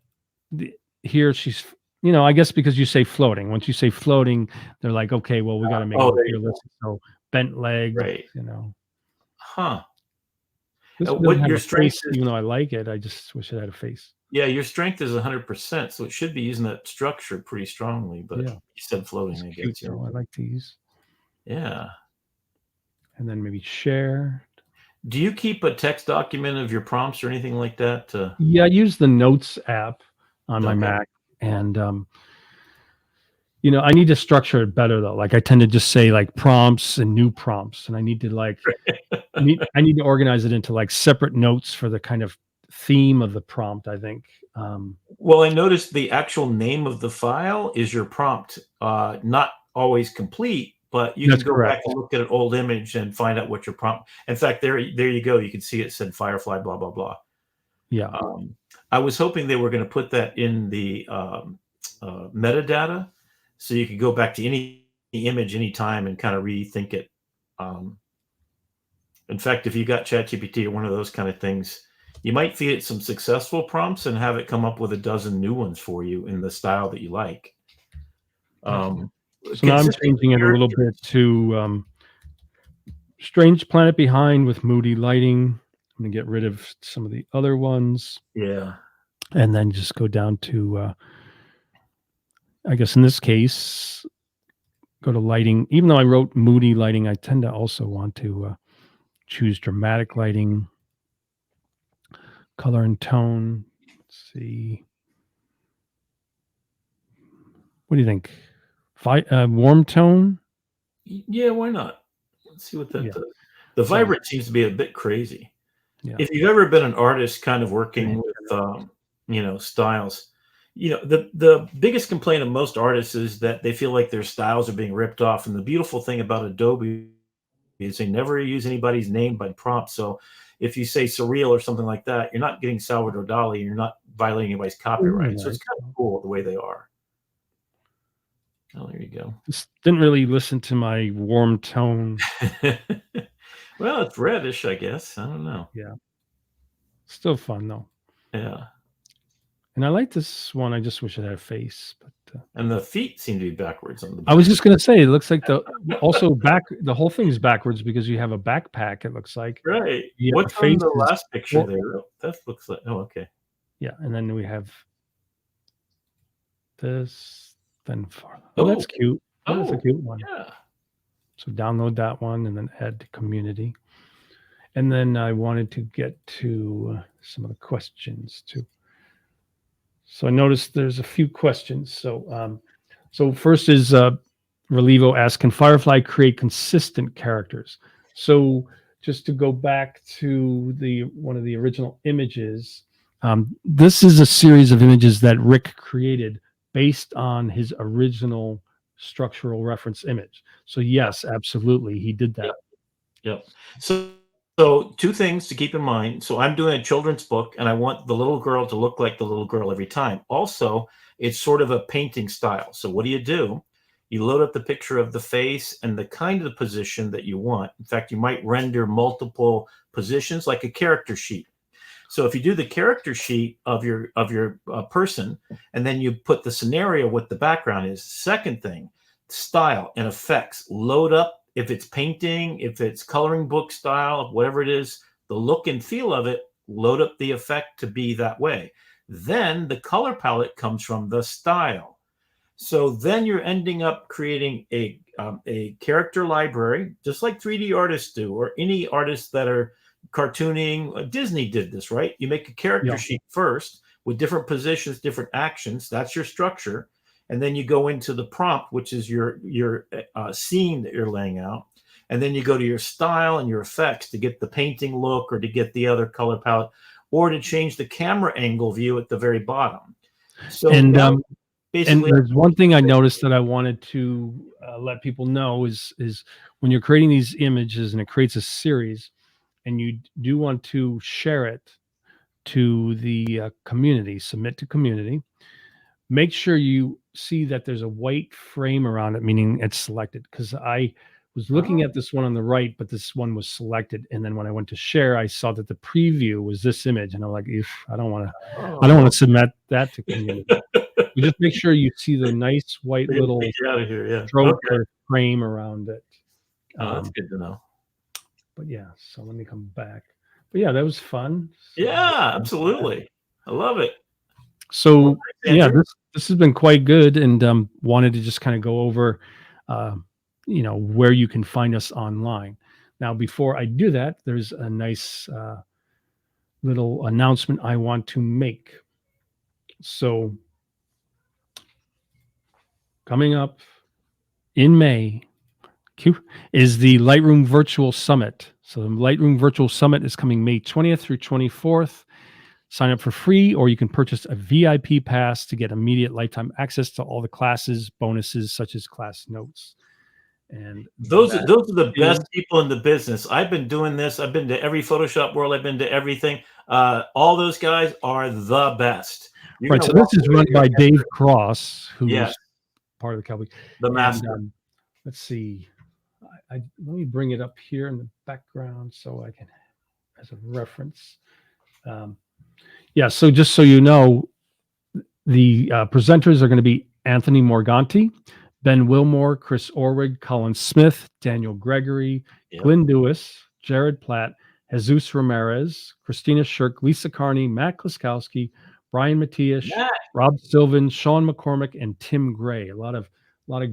here she's, I guess because you say floating. Once you say floating, they're like, okay, well, we got to make it Oh, look there you go. realistic. So bent legged, Right. Huh. This one doesn't What have your a strength face, is? even though I like it. I just wish it had a face. Yeah, your strength is 100%, so it should be using that structure pretty strongly. But Yeah, you said it's floating, I cute guess. Yeah. though. I like these. Yeah. And then maybe share. Do you keep a text document of your prompts or anything like that? Yeah, I use the Notes app on my Okay. Mac, and I need to structure it better though. Like I tend to just say like prompts and new prompts, and I need to I need to organize it into like separate notes for the kind of theme of the prompt. I think. Well, I noticed the actual name of the file is your prompt. Not always complete, but you can That's go back correct. and look at an old image and find out what your prompt. In fact, there you go. You can see it said Firefly, blah blah blah. Yeah. I was hoping they were going to put that in the metadata, so you could go back to any image anytime and kind of rethink it. Um, in fact, if you got ChatGPT or one of those kind of things, you might feed it some successful prompts and have it come up with a dozen new ones for you in the style that you like. Um, So now I'm consistent changing it a little characters. bit to strange planet behind with moody lighting. I'm gonna get rid of some of the other ones, Yeah. and then just go down to I guess in this case, go to lighting. Even though I wrote moody lighting, I tend to also want to choose dramatic lighting, color and tone. Let's see. What do you think? Warm tone? Yeah, why not? Let's see what that Yeah. does. The So, vibrant seems to be a bit crazy. yeah. If you've ever been an artist kind of working with, styles, the biggest complaint of most artists is that they feel like their styles are being ripped off. And the beautiful thing about Adobe is they never use anybody's name by prompt. So if you say surreal or something like that, you're not getting Salvador Dali, you're not violating anybody's copyright. So it's kind of cool the way they are. Oh, there you go. Just didn't really listen to my warm tone. Well, it's reddish, I guess. I don't know. Yeah. Still fun though. Yeah. And I like this one. I just wish it had a face, but And the feet seem to be backwards on the I was just gonna say it looks like the whole thing's backwards because you have a backpack, it looks like. right. Yeah, What's the on face the is last picture well, there? That looks like okay. yeah, and then we have this, then far. Oh, that's cute. Yeah, that's a Oh, cute one. yeah. So download that one and then add to community. And then I wanted to get to some of the questions too. So I noticed there's a few questions. So first is Relivo asks, can Firefly create consistent characters? So just to go back to one of the original images, this is a series of images that Rick created based on his original structural reference image. So yes, absolutely, he did that. Yep. So two things to keep in mind. So I'm doing a children's book and I want the little girl to look like the little girl every time. Also, it's sort of a painting style. So what do? You load up the picture of the face and the kind of position that you want. In fact, you might render multiple positions like a character sheet. So if you do the character sheet of your person, and then you put the scenario, what the background is. Second thing, style and effects. Load up if it's painting, if it's coloring book style, whatever it is, the look and feel of it. Load up the effect to be that way. Then the color palette comes from the style. So then you're ending up creating a character library, just like 3D artists do, or any artists that are cartooning. Disney did this, right? You make a character sheet first with different positions, different actions. That's your structure. And then you go into the prompt, which is your scene that you're laying out. And then you go to your style and your effects to get the painting look or to get the other color palette or to change the camera angle view at the very bottom. So basically, and there's one thing I noticed that I wanted to let people know is when you're creating these images and it creates a series and you do want to share it to the community, submit to community, make sure you see that there's a white frame around it, meaning it's selected. Because I was looking at this one on the right, but this one was selected. And then when I went to share, I saw that the preview was this image, and I'm like, I don't want to submit that to community. You just make sure you see the nice white little stroke or frame around it. That's good to know. But yeah, so let me come back. But yeah, that was fun. So, yeah, absolutely. I love it. So yeah, this has been quite good, and wanted to just kind of go over, where you can find us online. Now, before I do that, there's a nice little announcement I want to make. So coming up in May is the Lightroom Virtual Summit. So the Lightroom Virtual Summit is coming May 20th through 24th. Sign up for free, or you can purchase a VIP pass to get immediate lifetime access to all the classes, bonuses such as class notes. And those are the best people in the business. I've been doing this. I've been to every Photoshop world. I've been to everything. All those guys are the best. Right. So this is run by Dave Cross, who's part of the Cowboy. The master. Let's see. Let me bring it up here in the background so I can, as a reference. Yeah, so just so you know, the presenters are going to be Anthony Morganti, Ben Wilmore, Chris Orwig, Colin Smith, Daniel Gregory, Glenn Dewis, Jared Platt, Jesus Ramirez, Christina Shirk, Lisa Carney, Matt Klaskowski, Brian Matias, Rob Sylvan, Sean McCormick, and Tim Gray. A lot of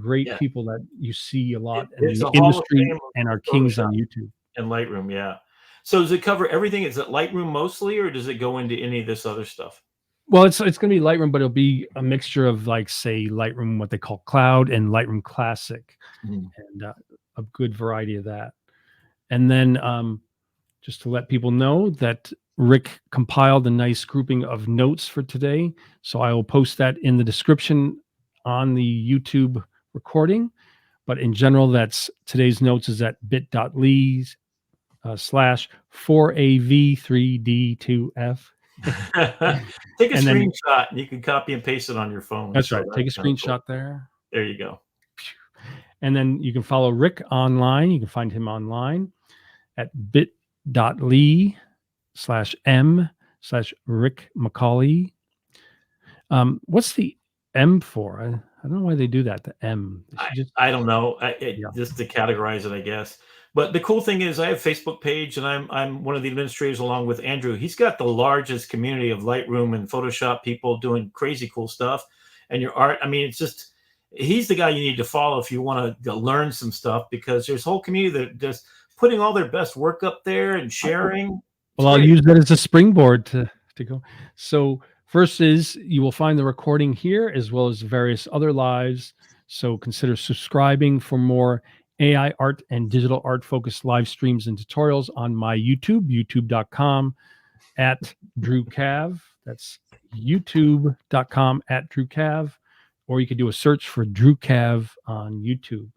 great people that you see a lot in the industry and are kings on YouTube. And Lightroom, yeah. So does it cover everything? Is it Lightroom mostly, or does it go into any of this other stuff? Well, it's going to be Lightroom, but it'll be a mixture of, like, say, Lightroom, what they call Cloud, and Lightroom Classic, and a good variety of that. And then just to let people know that Rick compiled a nice grouping of notes for today. So I will post that in the description on the YouTube recording. But in general, that's today's notes is at bit.ly slash 4AV3D2F. Take a And then screenshot and you can copy and paste it on your phone. that's So right. Take a that's kind of cool. screenshot there. There you go. And then you can follow Rick online. You can find him online at bit.ly slash M slash Rick McCawley. What's the M for? I don't know why they do that. The M. They should just, I don't know. yeah. Just to categorize it, I guess. But the cool thing is, I have a Facebook page, and I'm one of the administrators along with Andrew. He's got the largest community of Lightroom and Photoshop people doing crazy cool stuff. And your art, I mean, it's just he's the guy you need to follow if you want to learn some stuff, because there's a whole community that just putting all their best work up there and sharing. Well, I'll use that as a springboard to go. So first is you will find the recording here as well as various other lives. So consider subscribing for more AI art and digital art focused live streams and tutorials on my YouTube, youtube.com at Drew Cav. That's youtube.com at Drew Cav. Or you could do a search for Drew Cav on YouTube.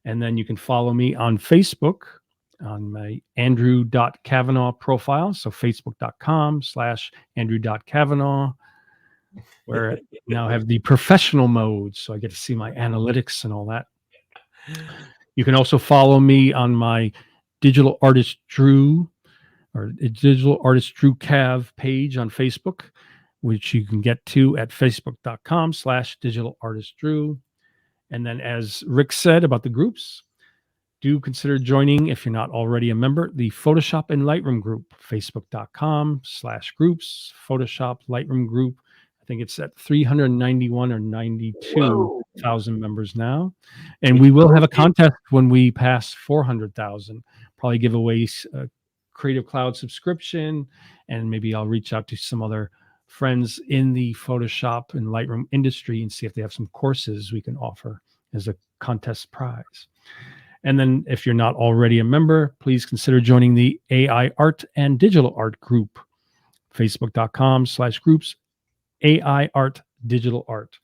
And then you can follow me on Facebook on my Andrew.Kavanagh profile. So facebook.com/Andrew.Kavanagh, where I now have the professional mode. So I get to see my analytics and all that. You can also follow me on my Digital Artist Drew Cav page on Facebook, which you can get to at facebook.com/Digital Artist Drew. And then, as Rick said about the groups, do consider joining, if you're not already a member, the Photoshop and Lightroom group, facebook.com/groups, Photoshop Lightroom group. I think it's at 391 or 92,000 members now. And we will have a contest when we pass 400,000, probably give away a Creative Cloud subscription. And maybe I'll reach out to some other friends in the Photoshop and Lightroom industry and see if they have some courses we can offer as a contest prize. And then if you're not already a member, please consider joining the AI Art and Digital Art group, facebook.com/groups, AI Art Digital Art.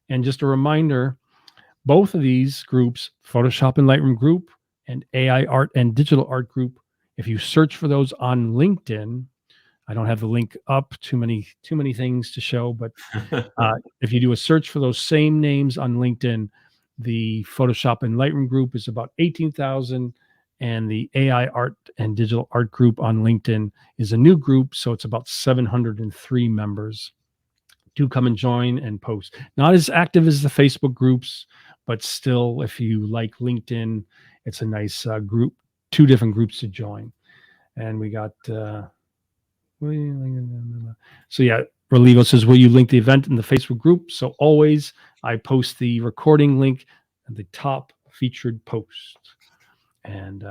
And just a reminder, both of these groups, Photoshop and Lightroom group and AI Art and Digital Art group, if you search for those on LinkedIn, I don't have the link up, too many things to show, but if you do a search for those same names on LinkedIn, the Photoshop and Lightroom group is about 18,000, and the AI Art and Digital Art group on LinkedIn is a new group, so it's about 703 members. Do come and join and post. Not as active as the Facebook groups, but still, if you like LinkedIn, it's a nice group, 2 different groups to join. And we got... So yeah, Relivo says, will you link the event in the Facebook group? So always, I post the recording link at the top featured post. And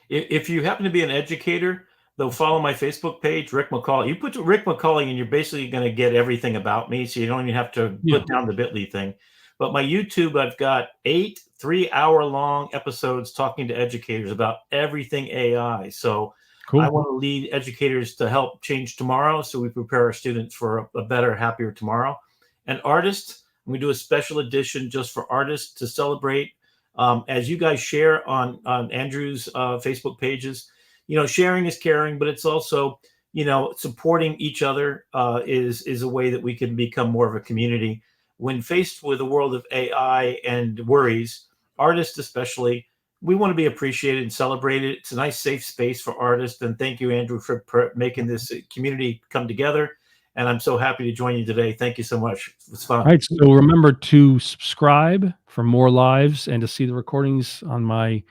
if you happen to be an educator, though, follow my Facebook page, Rick McCawley. You put Rick McCawley and you're basically going to get everything about me, so you don't even have to put down the bit.ly thing. But my YouTube, I've got 8 3-hour-long episodes talking to educators about everything AI. So cool. I want to lead educators to help change tomorrow, so we prepare our students for a better, happier tomorrow. And artists, we do a special edition just for artists to celebrate. As you guys share on Andrew's Facebook pages, sharing is caring, but it's also, supporting each other is a way that we can become more of a community. When faced with a world of AI and worries, artists especially, we want to be appreciated and celebrated. It's a nice, safe space for artists. And thank you, Andrew, for making this community come together. And I'm so happy to join you today. Thank you so much. It was fun. All right. So remember to subscribe for more lives and to see the recordings on my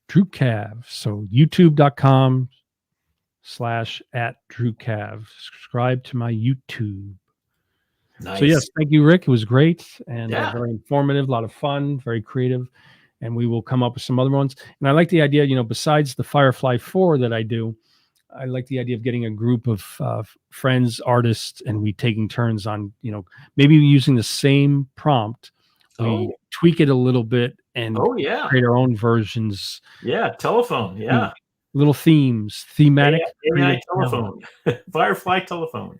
Drew Cav. So youtube.com/@DrewCav. Subscribe to my YouTube. Nice. So yes, thank you, Rick. It was great and very informative, a lot of fun, very creative. And we will come up with some other ones. And I like the idea, besides the Firefly 4 that I do, I like the idea of getting a group of friends, artists, and we taking turns on, maybe using the same prompt. We tweak it a little bit and Oh yeah. create our own versions. Yeah. Telephone. Hmm. Yeah. Little themes, thematic AI creative talent. telephone. Firefly telephone.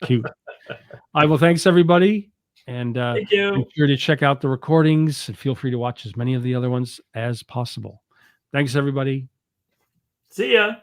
Cute. All right. Well, thanks everybody. And Thank make you. sure to check out the recordings and feel free to watch as many of the other ones as possible. Thanks, everybody. See ya.